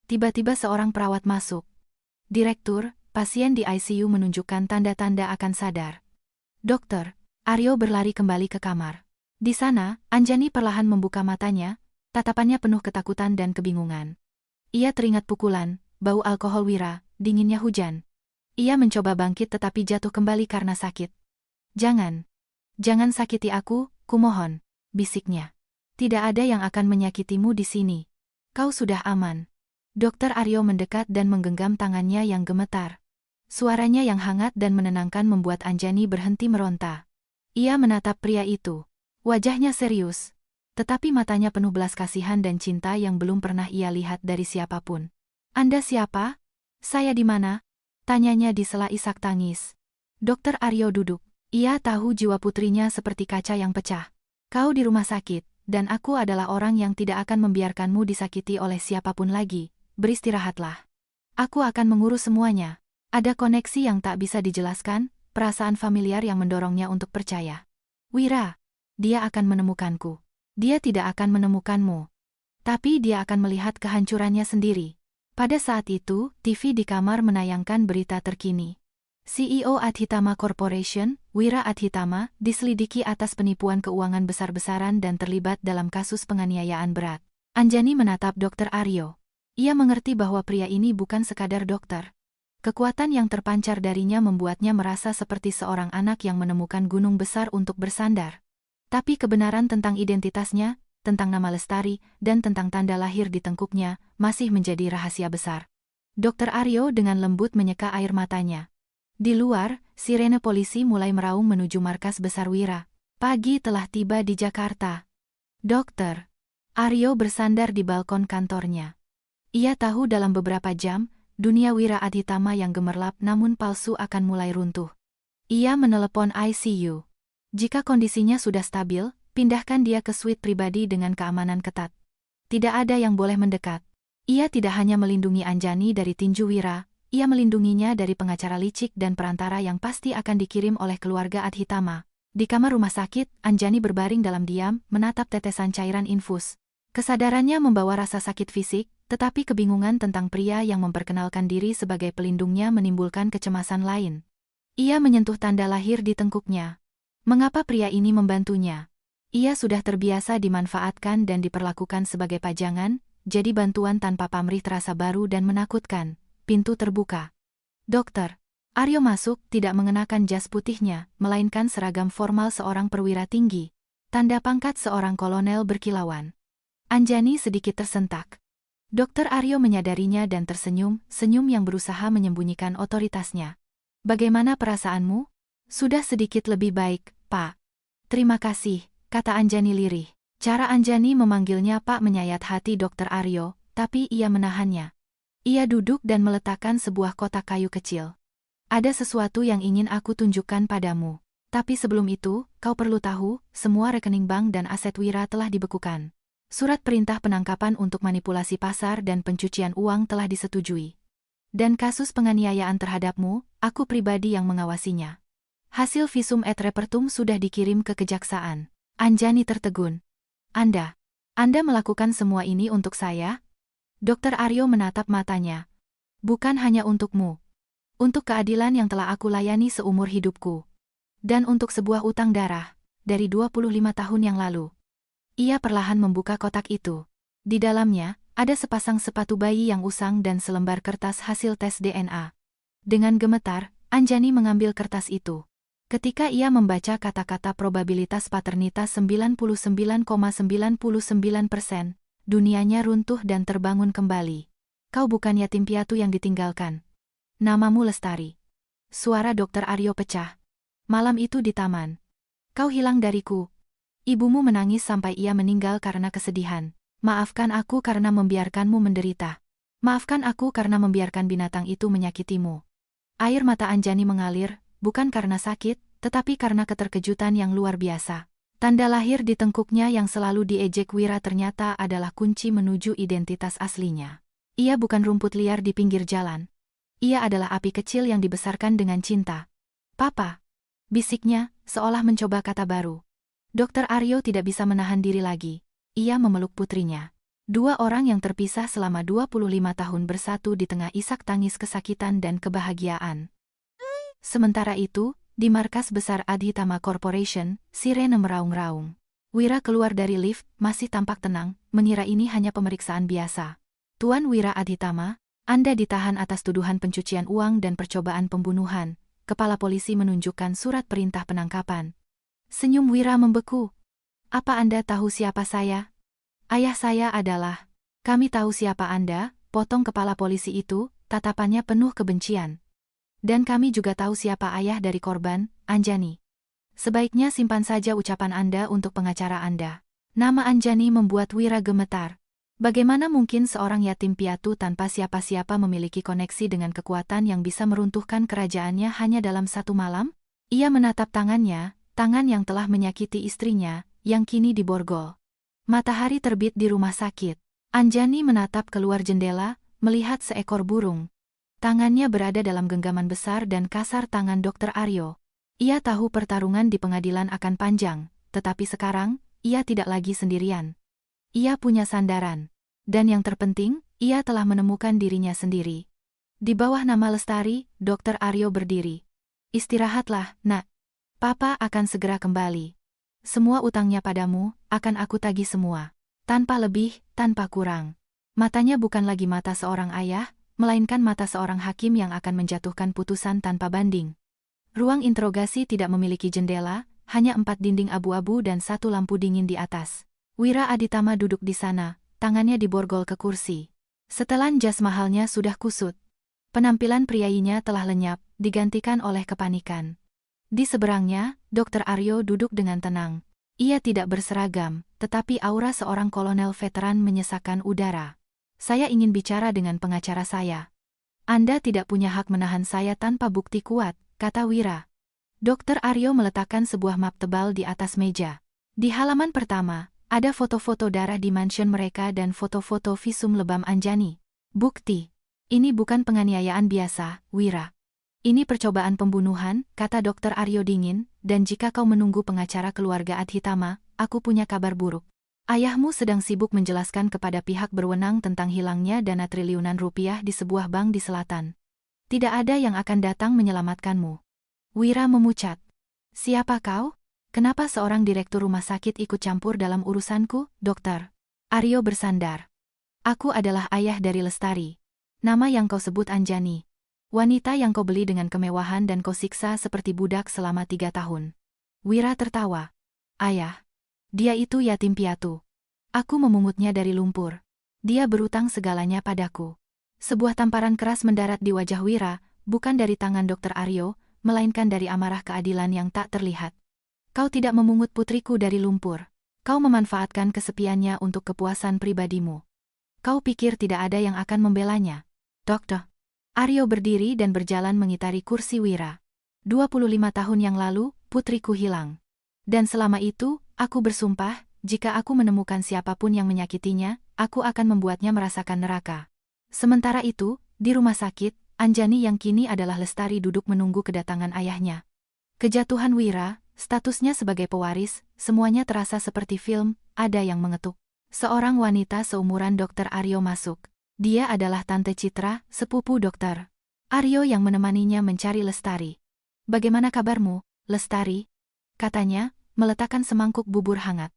Speaker 1: Tiba-tiba seorang perawat masuk. Direktur, pasien di ICU menunjukkan tanda-tanda akan sadar. Dokter, Aryo berlari kembali ke kamar. Di sana, Anjani perlahan membuka matanya, tatapannya penuh ketakutan dan kebingungan. Ia teringat pukulan, bau alkohol Wira, dinginnya hujan. Ia mencoba bangkit tetapi jatuh kembali karena sakit. Jangan sakiti aku, kumohon, bisiknya. Tidak ada yang akan menyakitimu di sini. Kau sudah aman. Dokter Aryo mendekat dan menggenggam tangannya yang gemetar. Suaranya yang hangat dan menenangkan membuat Anjani berhenti meronta. Ia menatap pria itu. Wajahnya serius, tetapi matanya penuh belas kasihan dan cinta yang belum pernah ia lihat dari siapapun. Anda siapa? Saya di mana? Tanyanya di sela isak tangis. Dokter Aryo duduk. Ia tahu jiwa putrinya seperti kaca yang pecah. Kau di rumah sakit, dan aku adalah orang yang tidak akan membiarkanmu disakiti oleh siapapun lagi. Beristirahatlah. Aku akan mengurus semuanya. Ada koneksi yang tak bisa dijelaskan, perasaan familiar yang mendorongnya untuk percaya. Wira. Dia akan menemukanku. Dia tidak akan menemukanmu. Tapi dia akan melihat kehancurannya sendiri. Pada saat itu, TV di kamar menayangkan berita terkini. CEO Adhitama Corporation, Wira Adhitama, diselidiki atas penipuan keuangan besar-besaran dan terlibat dalam kasus penganiayaan berat. Anjani menatap Dokter Aryo. Ia mengerti bahwa pria ini bukan sekadar dokter. Kekuatan yang terpancar darinya membuatnya merasa seperti seorang anak yang menemukan gunung besar untuk bersandar. Tapi kebenaran tentang identitasnya, tentang nama lestari, dan tentang tanda lahir di tengkuknya, masih menjadi rahasia besar. Dokter Aryo dengan lembut menyeka air matanya. Di luar, sirene polisi mulai meraung menuju markas besar Wira. Pagi telah tiba di Jakarta. Dokter. Aryo bersandar di balkon kantornya. Ia tahu dalam beberapa jam, dunia Wira Adhitama yang gemerlap namun palsu akan mulai runtuh. Ia menelepon ICU. Jika kondisinya sudah stabil, pindahkan dia ke suite pribadi dengan keamanan ketat. Tidak ada yang boleh mendekat. Ia tidak hanya melindungi Anjani dari tinju Wira, ia melindunginya dari pengacara licik dan perantara yang pasti akan dikirim oleh keluarga Adhitama. Di kamar rumah sakit, Anjani berbaring dalam diam, menatap tetesan cairan infus. Kesadarannya membawa rasa sakit fisik, tetapi kebingungan tentang pria yang memperkenalkan diri sebagai pelindungnya menimbulkan kecemasan lain. Ia menyentuh tanda lahir di tengkuknya. Mengapa pria ini membantunya? Ia sudah terbiasa dimanfaatkan dan diperlakukan sebagai pajangan, jadi bantuan tanpa pamrih terasa baru dan menakutkan. Pintu terbuka. Dokter. Aryo masuk, tidak mengenakan jas putihnya, melainkan seragam formal seorang perwira tinggi. Tanda pangkat seorang kolonel berkilauan. Anjani sedikit tersentak. Dokter Aryo menyadarinya dan tersenyum, senyum yang berusaha menyembunyikan otoritasnya. Bagaimana perasaanmu? Sudah sedikit lebih baik, Pak. Terima kasih, kata Anjani lirih. Cara Anjani memanggilnya Pak menyayat hati Dokter Aryo, tapi ia menahannya. Ia duduk dan meletakkan sebuah kotak kayu kecil. Ada sesuatu yang ingin aku tunjukkan padamu. Tapi sebelum itu, kau perlu tahu, semua rekening bank dan aset Wira telah dibekukan. Surat perintah penangkapan untuk manipulasi pasar dan pencucian uang telah disetujui. Dan kasus penganiayaan terhadapmu, aku pribadi yang mengawasinya. Hasil visum et repertum sudah dikirim ke kejaksaan. Anjani tertegun. Anda Anda melakukan semua ini untuk saya? Dokter Aryo menatap matanya. Bukan hanya untukmu. Untuk keadilan yang telah aku layani seumur hidupku. Dan untuk sebuah utang darah, dari 25 tahun yang lalu. Ia perlahan membuka kotak itu. Di dalamnya, ada sepasang sepatu bayi yang usang dan selembar kertas hasil tes DNA. Dengan gemetar, Anjani mengambil kertas itu. Ketika ia membaca kata-kata probabilitas paternitas 99,99%, dunianya runtuh dan terbangun kembali. Kau bukan yatim piatu yang ditinggalkan. Namamu Lestari. Suara Dokter Aryo pecah. Malam itu di taman. Kau hilang dariku. Ibumu menangis sampai ia meninggal karena kesedihan. Maafkan aku karena membiarkanmu menderita. Maafkan aku karena membiarkan binatang itu menyakitimu. Air mata Anjani mengalir, bukan karena sakit, tetapi karena keterkejutan yang luar biasa. Tanda lahir di tengkuknya yang selalu diejek Wira ternyata adalah kunci menuju identitas aslinya. Ia bukan rumput liar di pinggir jalan. Ia adalah api kecil yang dibesarkan dengan cinta. Papa, bisiknya, seolah mencoba kata baru. Dokter Aryo tidak bisa menahan diri lagi. Ia memeluk putrinya. Dua orang yang terpisah selama 25 tahun bersatu di tengah isak tangis kesakitan dan kebahagiaan. Sementara itu, di markas besar Adhitama Corporation, sirene meraung-raung. Wira keluar dari lift, masih tampak tenang, mengira ini hanya pemeriksaan biasa. Tuan Wira Adhitama, Anda ditahan atas tuduhan pencucian uang dan percobaan pembunuhan. Kepala polisi menunjukkan surat perintah penangkapan. Senyum Wira membeku. Apa Anda tahu siapa saya? Ayah saya adalah. Kami tahu siapa Anda, potong kepala polisi itu, tatapannya penuh kebencian. Dan kami juga tahu siapa ayah dari korban, Anjani. Sebaiknya simpan saja ucapan Anda untuk pengacara Anda. Nama Anjani membuat Wira gemetar. Bagaimana mungkin seorang yatim piatu tanpa siapa-siapa memiliki koneksi dengan kekuatan yang bisa meruntuhkan kerajaannya hanya dalam satu malam? Ia menatap tangannya, tangan yang telah menyakiti istrinya, yang kini diborgol. Matahari terbit di rumah sakit. Anjani menatap keluar jendela, melihat seekor burung. Tangannya berada dalam genggaman besar dan kasar tangan Dokter Aryo. Ia tahu pertarungan di pengadilan akan panjang, tetapi sekarang, ia tidak lagi sendirian. Ia punya sandaran. Dan yang terpenting, ia telah menemukan dirinya sendiri. Di bawah nama Lestari, Dokter Aryo berdiri. Istirahatlah, nak. Papa akan segera kembali. Semua utangnya padamu, akan aku tagih semua. Tanpa lebih, tanpa kurang. Matanya bukan lagi mata seorang ayah, melainkan mata seorang hakim yang akan menjatuhkan putusan tanpa banding. Ruang interogasi tidak memiliki jendela, hanya 4 dinding abu-abu dan 1 lampu dingin di atas. Wira Adhitama duduk di sana, tangannya diborgol ke kursi. Setelan jas mahalnya sudah kusut. Penampilan priainya telah lenyap, digantikan oleh kepanikan. Di seberangnya, Dokter Aryo duduk dengan tenang. Ia tidak berseragam, tetapi aura seorang kolonel veteran menyesakkan udara. Saya ingin bicara dengan pengacara saya. Anda tidak punya hak menahan saya tanpa bukti kuat, kata Wira. Dokter Aryo meletakkan sebuah map tebal di atas meja. Di halaman pertama, ada foto-foto darah di mansion mereka dan foto-foto visum lebam Anjani. Bukti. Ini bukan penganiayaan biasa, Wira. Ini percobaan pembunuhan, kata Dokter Aryo dingin, dan jika kau menunggu pengacara keluarga Adhitama, aku punya kabar buruk. Ayahmu sedang sibuk menjelaskan kepada pihak berwenang tentang hilangnya dana triliunan rupiah di sebuah bank di selatan. Tidak ada yang akan datang menyelamatkanmu. Wira memucat. Siapa kau? Kenapa seorang direktur rumah sakit ikut campur dalam urusanku, dokter? Aryo bersandar. Aku adalah ayah dari Lestari. Nama yang kau sebut Anjani. Wanita yang kau beli dengan kemewahan dan kau siksa seperti budak selama 3 tahun. Wira tertawa. Ayah. Dia itu yatim piatu. Aku memungutnya dari lumpur. Dia berutang segalanya padaku. Sebuah tamparan keras mendarat di wajah Wira, bukan dari tangan Dokter Aryo, melainkan dari amarah keadilan yang tak terlihat. Kau tidak memungut putriku dari lumpur. Kau memanfaatkan kesepiannya untuk kepuasan pribadimu. Kau pikir tidak ada yang akan membelanya? Dokter. Aryo berdiri dan berjalan mengitari kursi Wira. 25 tahun yang lalu, putriku hilang. Dan selama itu, aku bersumpah, jika aku menemukan siapapun yang menyakitinya, aku akan membuatnya merasakan neraka. Sementara itu, di rumah sakit, Anjani yang kini adalah Lestari duduk menunggu kedatangan ayahnya. Kejatuhan Wira, statusnya sebagai pewaris, semuanya terasa seperti film, ada yang mengetuk. Seorang wanita seumuran Dokter Aryo masuk. Dia adalah Tante Citra, sepupu Dokter Aryo yang menemaninya mencari Lestari. "Bagaimana kabarmu, Lestari?" katanya, meletakkan semangkuk bubur hangat.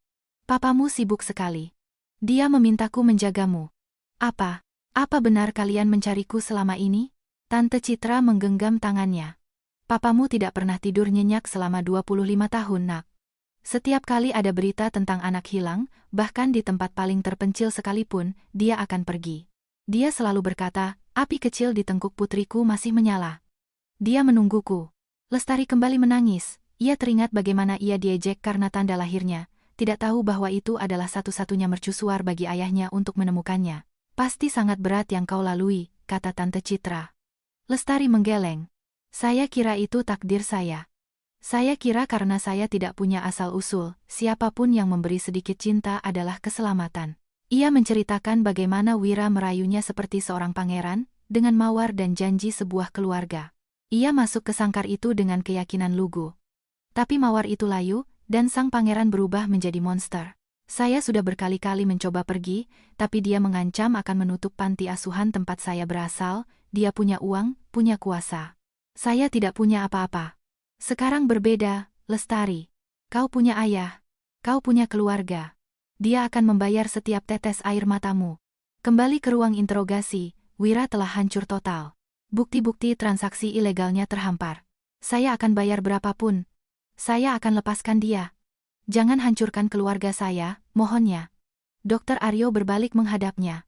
Speaker 1: "Papamu sibuk sekali. Dia memintaku menjagamu." Apa? Apa benar kalian mencariku selama ini?" Tante Citra menggenggam tangannya. "Papamu tidak pernah tidur nyenyak selama 25 tahun, Nak. Setiap kali ada berita tentang anak hilang, bahkan di tempat paling terpencil sekalipun, dia akan pergi. Dia selalu berkata, api kecil di tengkuk putriku masih menyala. Dia menungguku." Lestari kembali menangis. Ia teringat bagaimana ia diejek karena tanda lahirnya, tidak tahu bahwa itu adalah satu-satunya mercusuar bagi ayahnya untuk menemukannya. "Pasti sangat berat yang kau lalui," kata Tante Citra. Lestari menggeleng. "Saya kira itu takdir saya. Saya kira karena saya tidak punya asal-usul, siapapun yang memberi sedikit cinta adalah keselamatan." Ia menceritakan bagaimana Wira merayunya seperti seorang pangeran, dengan mawar dan janji sebuah keluarga. Ia masuk ke sangkar itu dengan keyakinan lugu. Tapi mawar itu layu, dan sang pangeran berubah menjadi monster. "Saya sudah berkali-kali mencoba pergi, tapi dia mengancam akan menutup panti asuhan tempat saya berasal. Dia punya uang, punya kuasa. Saya tidak punya apa-apa. Sekarang berbeda, Lestari. Kau punya ayah. Kau punya keluarga. Dia akan membayar setiap tetes air matamu." Kembali ke ruang interogasi, Wira telah hancur total. Bukti-bukti transaksi ilegalnya terhampar. "Saya akan bayar berapapun. Saya akan lepaskan dia. Jangan hancurkan keluarga saya, mohonnya." Dokter Aryo berbalik menghadapnya.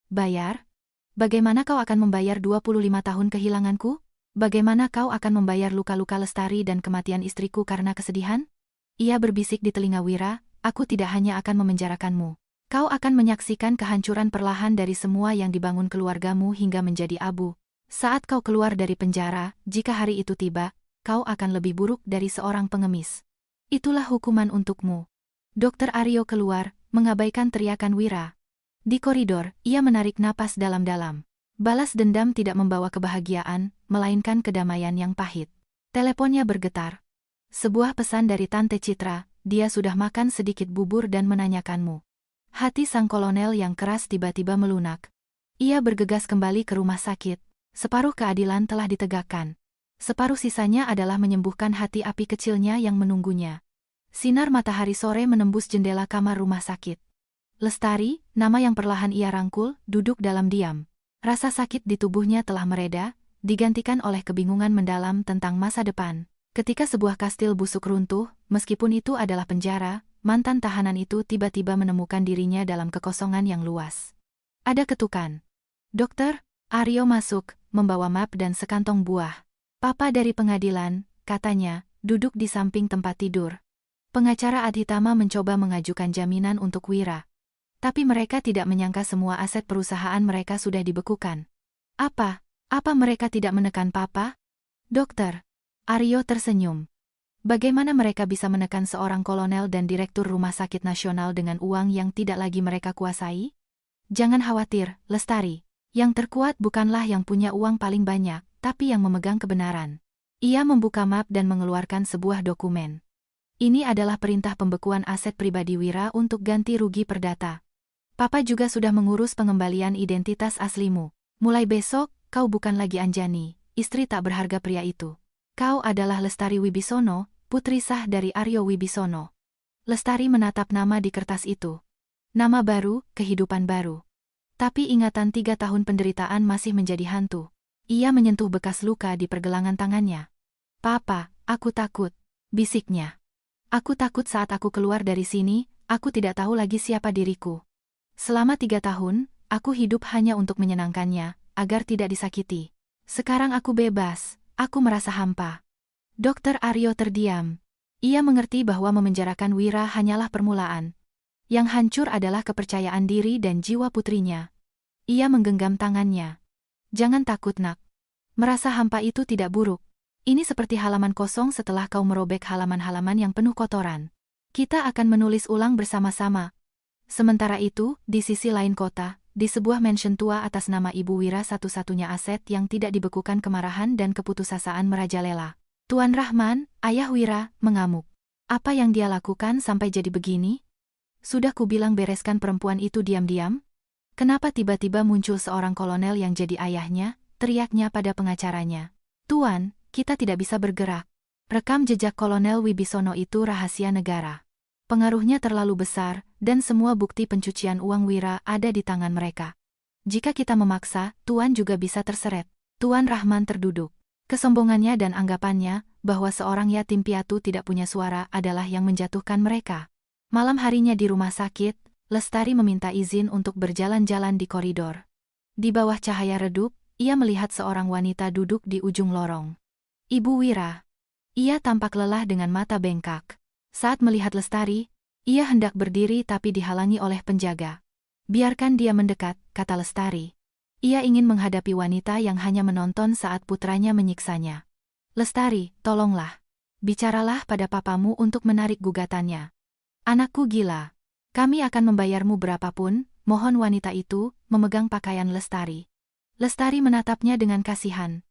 Speaker 1: "Bayar? Bagaimana kau akan membayar 25 tahun kehilanganku? Bagaimana kau akan membayar luka-luka Lestari dan kematian istriku karena kesedihan?" Ia berbisik di telinga Wira, "Aku tidak hanya akan memenjarakanmu. Kau akan menyaksikan kehancuran perlahan dari semua yang dibangun keluargamu hingga menjadi abu. Saat kau keluar dari penjara, jika hari itu tiba, kau akan lebih buruk dari seorang pengemis. Itulah hukuman untukmu." Dokter Aryo keluar, mengabaikan teriakan Wira. Di koridor, ia menarik napas dalam-dalam. Balas dendam tidak membawa kebahagiaan, melainkan kedamaian yang pahit. Teleponnya bergetar. Sebuah pesan dari Tante Citra, "Dia sudah makan sedikit bubur dan menanyakanmu." Hati sang kolonel yang keras tiba-tiba melunak. Ia bergegas kembali ke rumah sakit. Separuh keadilan telah ditegakkan. Separuh sisanya adalah menyembuhkan hati api kecilnya yang menunggunya. Sinar matahari sore menembus jendela kamar rumah sakit. Lestari, nama yang perlahan ia rangkul, duduk dalam diam. Rasa sakit di tubuhnya telah mereda, digantikan oleh kebingungan mendalam tentang masa depan. Ketika sebuah kastil busuk runtuh, meskipun itu adalah penjara, mantan tahanan itu tiba-tiba menemukan dirinya dalam kekosongan yang luas. Ada ketukan. Dokter Aryo masuk, membawa map dan sekantong buah. "Papa dari pengadilan," katanya, duduk di samping tempat tidur. Pengacara Adhitama mencoba mengajukan jaminan untuk Wira. Tapi mereka tidak menyangka semua aset perusahaan mereka sudah dibekukan. Apa mereka tidak menekan Papa?" "Dokter." Aryo tersenyum. "Bagaimana mereka bisa menekan seorang kolonel dan direktur rumah sakit nasional dengan uang yang tidak lagi mereka kuasai? Jangan khawatir, Lestari. Yang terkuat bukanlah yang punya uang paling banyak, tapi yang memegang kebenaran." Ia membuka map dan mengeluarkan sebuah dokumen. "Ini adalah perintah pembekuan aset pribadi Wira untuk ganti rugi perdata. Papa juga sudah mengurus pengembalian identitas aslimu. Mulai besok, kau bukan lagi Anjani, istri tak berharga pria itu. Kau adalah Lestari Wibisono, putri sah dari Aryo Wibisono." Lestari menatap nama di kertas itu. Nama baru, kehidupan baru. Tapi ingatan 3 tahun penderitaan masih menjadi hantu. Ia menyentuh bekas luka di pergelangan tangannya. "Papa, aku takut," bisiknya. "Aku takut saat aku keluar dari sini, aku tidak tahu lagi siapa diriku. Selama 3 tahun, aku hidup hanya untuk menyenangkannya, agar tidak disakiti. Sekarang aku bebas. Aku merasa hampa." Dokter Aryo terdiam. Ia mengerti bahwa memenjarakan Wira hanyalah permulaan. Yang hancur adalah kepercayaan diri dan jiwa putrinya. Ia menggenggam tangannya. "Jangan takut, Nak. Merasa hampa itu tidak buruk. Ini seperti halaman kosong setelah kau merobek halaman-halaman yang penuh kotoran. Kita akan menulis ulang bersama-sama." Sementara itu, di sisi lain kota, di sebuah mansion tua atas nama Ibu Wira, satu-satunya aset yang tidak dibekukan kemarahan dan keputusasaan merajalela. Tuan Rahman, ayah Wira, mengamuk. Apa yang dia lakukan sampai jadi begini? Sudah kubilang bereskan perempuan itu diam-diam? Kenapa tiba-tiba muncul seorang kolonel yang jadi ayahnya, teriaknya pada pengacaranya. Tuan, kita tidak bisa bergerak. Rekam jejak Kolonel Wibisono itu rahasia negara. Pengaruhnya terlalu besar, dan semua bukti pencucian uang Wira ada di tangan mereka. Jika kita memaksa, Tuan juga bisa terseret. Tuan Rahman terduduk. Kesombongannya dan anggapannya, bahwa seorang yatim piatu tidak punya suara adalah yang menjatuhkan mereka. Malam harinya di rumah sakit, Lestari meminta izin untuk berjalan-jalan di koridor. Di bawah cahaya redup, ia melihat seorang wanita duduk di ujung lorong. Ibu Wira. Ia tampak lelah dengan mata bengkak. Saat melihat Lestari, ia hendak berdiri tapi dihalangi oleh penjaga. Biarkan dia mendekat, kata Lestari. Ia ingin menghadapi wanita yang hanya menonton saat putranya menyiksanya. Lestari, tolonglah. Bicaralah pada papamu untuk menarik gugatannya. Anakku gila. Kami akan membayarmu berapapun, mohon wanita itu, memegang pakaian Lestari. Lestari menatapnya dengan kasihan.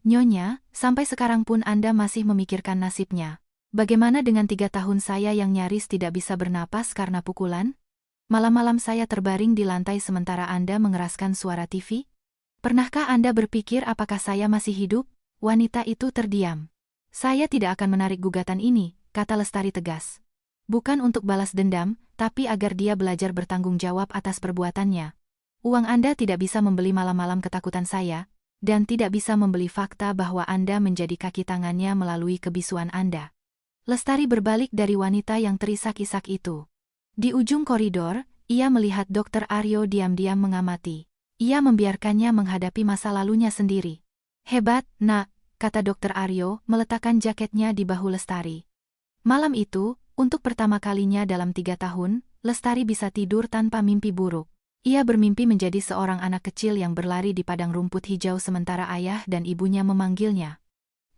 Speaker 1: Nyonya, sampai sekarang pun Anda masih memikirkan nasibnya. Bagaimana dengan 3 tahun saya yang nyaris tidak bisa bernapas karena pukulan? Malam-malam saya terbaring di lantai sementara Anda mengeraskan suara TV? Pernahkah Anda berpikir apakah saya masih hidup? Wanita itu terdiam. Saya tidak akan menarik gugatan ini, kata Lestari tegas. Bukan untuk balas dendam, tapi agar dia belajar bertanggung jawab atas perbuatannya. Uang Anda tidak bisa membeli malam-malam ketakutan saya, dan tidak bisa membeli fakta bahwa Anda menjadi kaki tangannya melalui kebisuan Anda. Lestari berbalik dari wanita yang terisak-isak itu. Di ujung koridor, ia melihat Dr. Aryo diam-diam mengamati. Ia membiarkannya menghadapi masa lalunya sendiri. Hebat, nak, kata Dr. Aryo, meletakkan jaketnya di bahu Lestari. Malam itu, untuk pertama kalinya dalam 3 tahun, Lestari bisa tidur tanpa mimpi buruk. Ia bermimpi menjadi seorang anak kecil yang berlari di padang rumput hijau sementara ayah dan ibunya memanggilnya.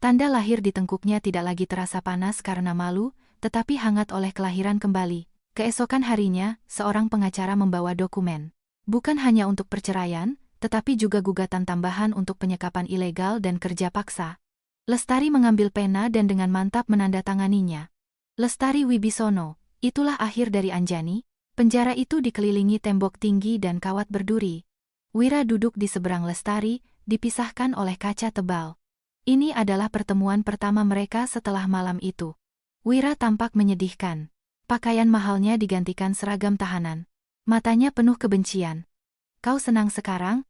Speaker 1: Tanda lahir di tengkuknya tidak lagi terasa panas karena malu, tetapi hangat oleh kelahiran kembali. Keesokan harinya, seorang pengacara membawa dokumen. Bukan hanya untuk perceraian, tetapi juga gugatan tambahan untuk penyekapan ilegal dan kerja paksa. Lestari mengambil pena dan dengan mantap menandatanganinya. Lestari Wibisono, itulah akhir dari Anjani. Penjara itu dikelilingi tembok tinggi dan kawat berduri. Wira duduk di seberang Lestari, dipisahkan oleh kaca tebal. Ini adalah pertemuan pertama mereka setelah malam itu. Wira tampak menyedihkan. Pakaian mahalnya digantikan seragam tahanan. Matanya penuh kebencian. Kau senang sekarang?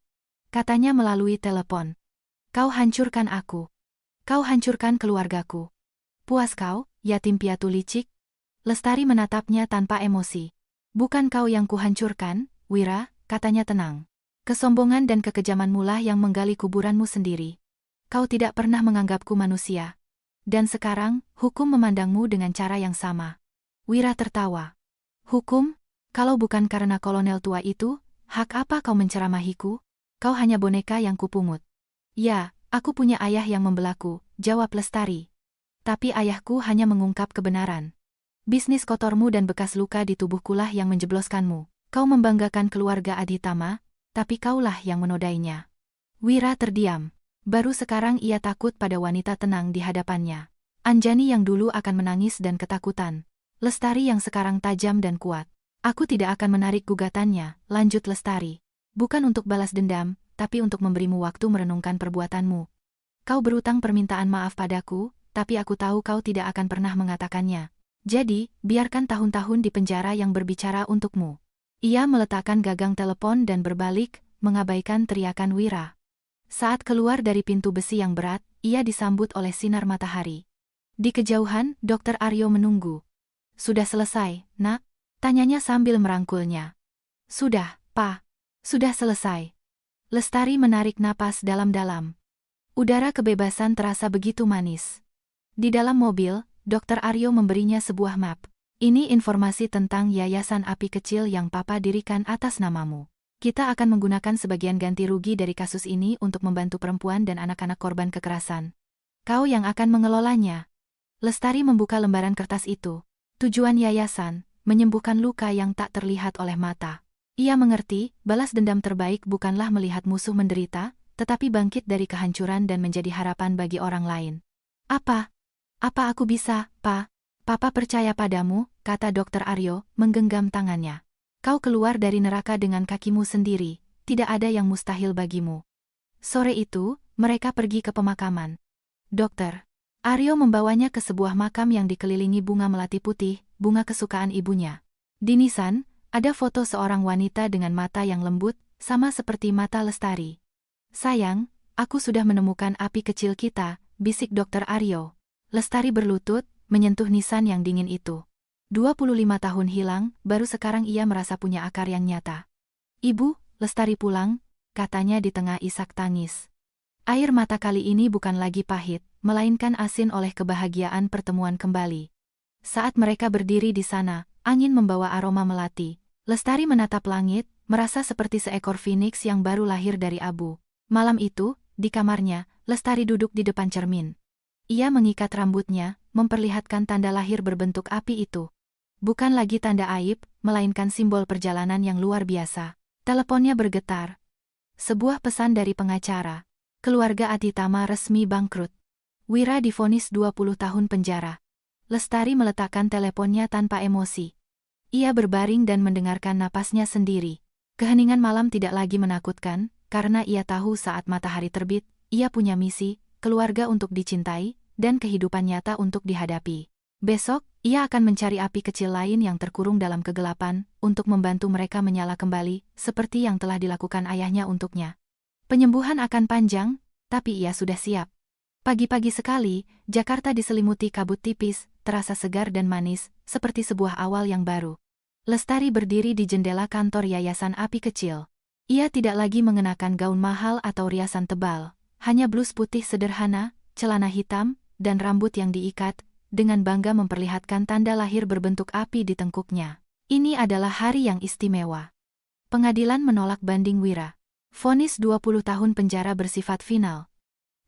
Speaker 1: Katanya melalui telepon. Kau hancurkan aku. Kau hancurkan keluargaku. Puas kau, yatim piatu licik? Lestari menatapnya tanpa emosi. Bukan kau yang kuhancurkan, Wira, katanya tenang. Kesombongan dan kekejamanmu lah yang menggali kuburanmu sendiri. Kau tidak pernah menganggapku manusia. Dan sekarang, hukum memandangmu dengan cara yang sama. Wira tertawa. Hukum? Kalau bukan karena kolonel tua itu, hak apa kau menceramahiku? Kau hanya boneka yang kupungut. Ya, aku punya ayah yang membelaku, jawab Lestari. Tapi ayahku hanya mengungkap kebenaran. Bisnis kotormu dan bekas luka di tubuhkulah yang menjebloskanmu. Kau membanggakan keluarga Adhitama, tapi kaulah yang menodainya. Wira terdiam. Baru sekarang ia takut pada wanita tenang di hadapannya. Anjani yang dulu akan menangis dan ketakutan. Lestari yang sekarang tajam dan kuat. Aku tidak akan menarik gugatannya, lanjut Lestari. Bukan untuk balas dendam, tapi untuk memberimu waktu merenungkan perbuatanmu. Kau berutang permintaan maaf padaku, tapi aku tahu kau tidak akan pernah mengatakannya. Jadi, biarkan tahun-tahun di penjara yang berbicara untukmu. Ia meletakkan gagang telepon dan berbalik, mengabaikan teriakan Wira. Saat keluar dari pintu besi yang berat, ia disambut oleh sinar matahari. Di kejauhan, Dr. Aryo menunggu. Sudah selesai, nak? Tanyanya sambil merangkulnya. Sudah, Pak. Sudah selesai. Lestari menarik napas dalam-dalam. Udara kebebasan terasa begitu manis. Di dalam mobil, Dr. Aryo memberinya sebuah map. Ini informasi tentang yayasan api kecil yang Papa dirikan atas namamu. Kita akan menggunakan sebagian ganti rugi dari kasus ini untuk membantu perempuan dan anak-anak korban kekerasan. Kau yang akan mengelolanya. Lestari membuka lembaran kertas itu. Tujuan yayasan, menyembuhkan luka yang tak terlihat oleh mata. Ia mengerti, balas dendam terbaik bukanlah melihat musuh menderita, tetapi bangkit dari kehancuran dan menjadi harapan bagi orang lain. Apa aku bisa, Pak? Papa percaya padamu, kata Dokter Aryo, menggenggam tangannya. Kau keluar dari neraka dengan kakimu sendiri, tidak ada yang mustahil bagimu. Sore itu, mereka pergi ke pemakaman. Dokter Aryo membawanya ke sebuah makam yang dikelilingi bunga melati putih, bunga kesukaan ibunya. Di nisan, ada foto seorang wanita dengan mata yang lembut, sama seperti mata Lestari. Sayang, aku sudah menemukan api kecil kita, bisik Dokter Aryo. Lestari berlutut, menyentuh nisan yang dingin itu. 25 tahun hilang, baru sekarang ia merasa punya akar yang nyata. Ibu, Lestari pulang, katanya di tengah isak tangis. Air mata kali ini bukan lagi pahit, melainkan asin oleh kebahagiaan pertemuan kembali. Saat mereka berdiri di sana, angin membawa aroma melati. Lestari menatap langit, merasa seperti seekor phoenix yang baru lahir dari abu. Malam itu, di kamarnya, Lestari duduk di depan cermin. Ia mengikat rambutnya, memperlihatkan tanda lahir berbentuk api itu. Bukan lagi tanda aib, melainkan simbol perjalanan yang luar biasa. Teleponnya bergetar. Sebuah pesan dari pengacara. Keluarga Aditama resmi bangkrut. Wira divonis 20 tahun penjara. Lestari meletakkan teleponnya tanpa emosi. Ia berbaring dan mendengarkan napasnya sendiri. Keheningan malam tidak lagi menakutkan, karena ia tahu saat matahari terbit, ia punya misi, keluarga untuk dicintai, dan kehidupan nyata untuk dihadapi. Besok, ia akan mencari api kecil lain yang terkurung dalam kegelapan, untuk membantu mereka menyala kembali, seperti yang telah dilakukan ayahnya untuknya. Penyembuhan akan panjang, tapi ia sudah siap. Pagi-pagi sekali, Jakarta diselimuti kabut tipis, terasa segar dan manis, seperti sebuah awal yang baru. Lestari berdiri di jendela kantor Yayasan Api Kecil. Ia tidak lagi mengenakan gaun mahal atau riasan tebal, hanya blus putih sederhana, celana hitam, dan rambut yang diikat, dengan bangga memperlihatkan tanda lahir berbentuk api di tengkuknya. Ini adalah hari yang istimewa. Pengadilan menolak banding Wira. Vonis 20 tahun penjara bersifat final.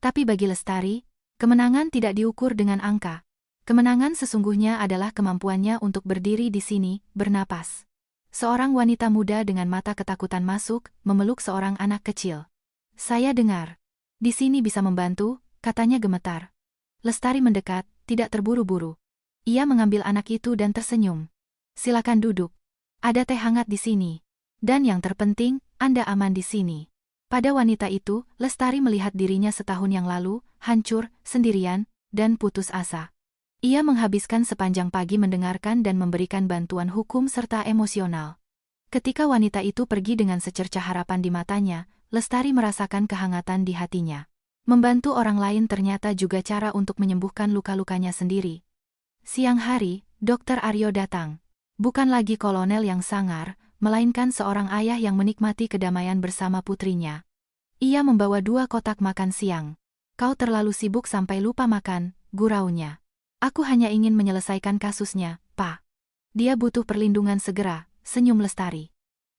Speaker 1: Tapi bagi Lestari, kemenangan tidak diukur dengan angka. Kemenangan sesungguhnya adalah kemampuannya untuk berdiri di sini, bernapas. Seorang wanita muda dengan mata ketakutan masuk, memeluk seorang anak kecil. Saya dengar. Di sini bisa membantu, katanya gemetar. Lestari mendekat, tidak terburu-buru. Ia mengambil anak itu dan tersenyum. Silakan duduk. Ada teh hangat di sini. Dan yang terpenting, Anda aman di sini. Pada wanita itu, Lestari melihat dirinya setahun yang lalu, hancur, sendirian, dan putus asa. Ia menghabiskan sepanjang pagi mendengarkan dan memberikan bantuan hukum serta emosional. Ketika wanita itu pergi dengan secercah harapan di matanya, Lestari merasakan kehangatan di hatinya. Membantu orang lain ternyata juga cara untuk menyembuhkan luka-lukanya sendiri. Siang hari, Dokter Aryo datang. Bukan lagi kolonel yang sangar, melainkan seorang ayah yang menikmati kedamaian bersama putrinya. Ia membawa 2 kotak makan siang. Kau terlalu sibuk sampai lupa makan, guraunya. Aku hanya ingin menyelesaikan kasusnya, Pak. Dia butuh perlindungan segera, senyum Lestari.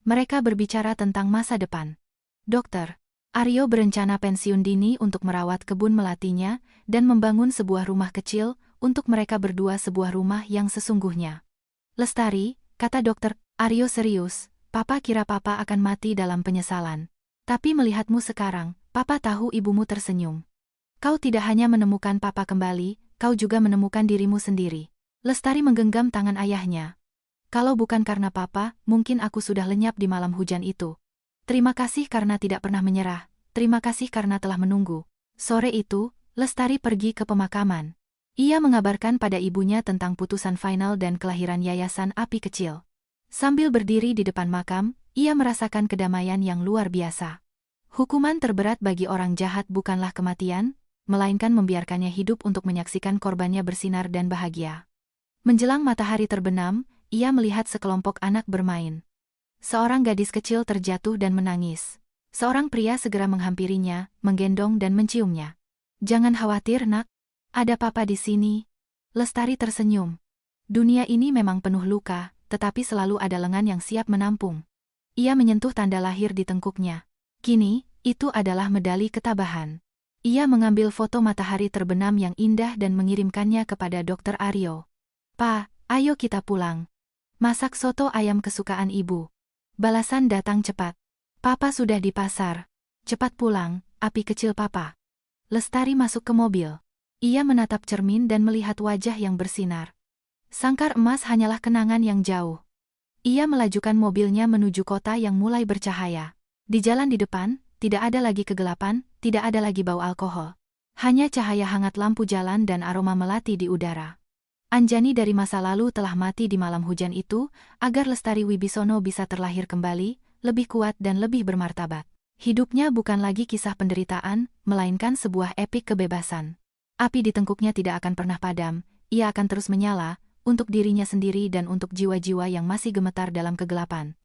Speaker 1: Mereka berbicara tentang masa depan. Dokter Aryo berencana pensiun dini untuk merawat kebun melatinya, dan membangun sebuah rumah kecil, untuk mereka berdua sebuah rumah yang sesungguhnya. Lestari, kata Dokter Aryo serius, Papa kira Papa akan mati dalam penyesalan. Tapi melihatmu sekarang, Papa tahu ibumu tersenyum. Kau tidak hanya menemukan Papa kembali, kau juga menemukan dirimu sendiri. Lestari menggenggam tangan ayahnya. Kalau bukan karena Papa, mungkin aku sudah lenyap di malam hujan itu. Terima kasih karena tidak pernah menyerah, terima kasih karena telah menunggu. Sore itu, Lestari pergi ke pemakaman. Ia mengabarkan pada ibunya tentang putusan final dan kelahiran Yayasan Api Kecil. Sambil berdiri di depan makam, ia merasakan kedamaian yang luar biasa. Hukuman terberat bagi orang jahat bukanlah kematian, melainkan membiarkannya hidup untuk menyaksikan korbannya bersinar dan bahagia. Menjelang matahari terbenam, ia melihat sekelompok anak bermain. Seorang gadis kecil terjatuh dan menangis. Seorang pria segera menghampirinya, menggendong dan menciumnya. Jangan khawatir, nak. Ada Papa di sini. Lestari tersenyum. Dunia ini memang penuh luka, tetapi selalu ada lengan yang siap menampung. Ia menyentuh tanda lahir di tengkuknya. Kini, itu adalah medali ketabahan. Ia mengambil foto matahari terbenam yang indah dan mengirimkannya kepada Dokter Aryo. Pa, ayo kita pulang. Masak soto ayam kesukaan ibu. Balasan datang cepat. Papa sudah di pasar. Cepat pulang, api kecil Papa. Lestari masuk ke mobil. Ia menatap cermin dan melihat wajah yang bersinar. Sangkar emas hanyalah kenangan yang jauh. Ia melajukan mobilnya menuju kota yang mulai bercahaya. Di jalan di depan, tidak ada lagi kegelapan, tidak ada lagi bau alkohol. Hanya cahaya hangat lampu jalan dan aroma melati di udara. Anjani dari masa lalu telah mati di malam hujan itu, agar Lestari Wibisono bisa terlahir kembali, lebih kuat dan lebih bermartabat. Hidupnya bukan lagi kisah penderitaan, melainkan sebuah epik kebebasan. Api di tengkuknya tidak akan pernah padam, ia akan terus menyala, untuk dirinya sendiri dan untuk jiwa-jiwa yang masih gemetar dalam kegelapan.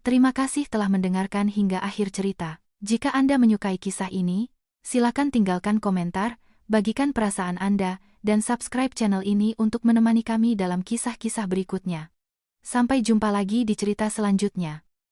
Speaker 1: Terima kasih telah mendengarkan hingga akhir cerita. Jika Anda menyukai kisah ini, silakan tinggalkan komentar, bagikan perasaan Anda, dan subscribe channel ini untuk menemani kami dalam kisah-kisah berikutnya. Sampai jumpa lagi di cerita selanjutnya.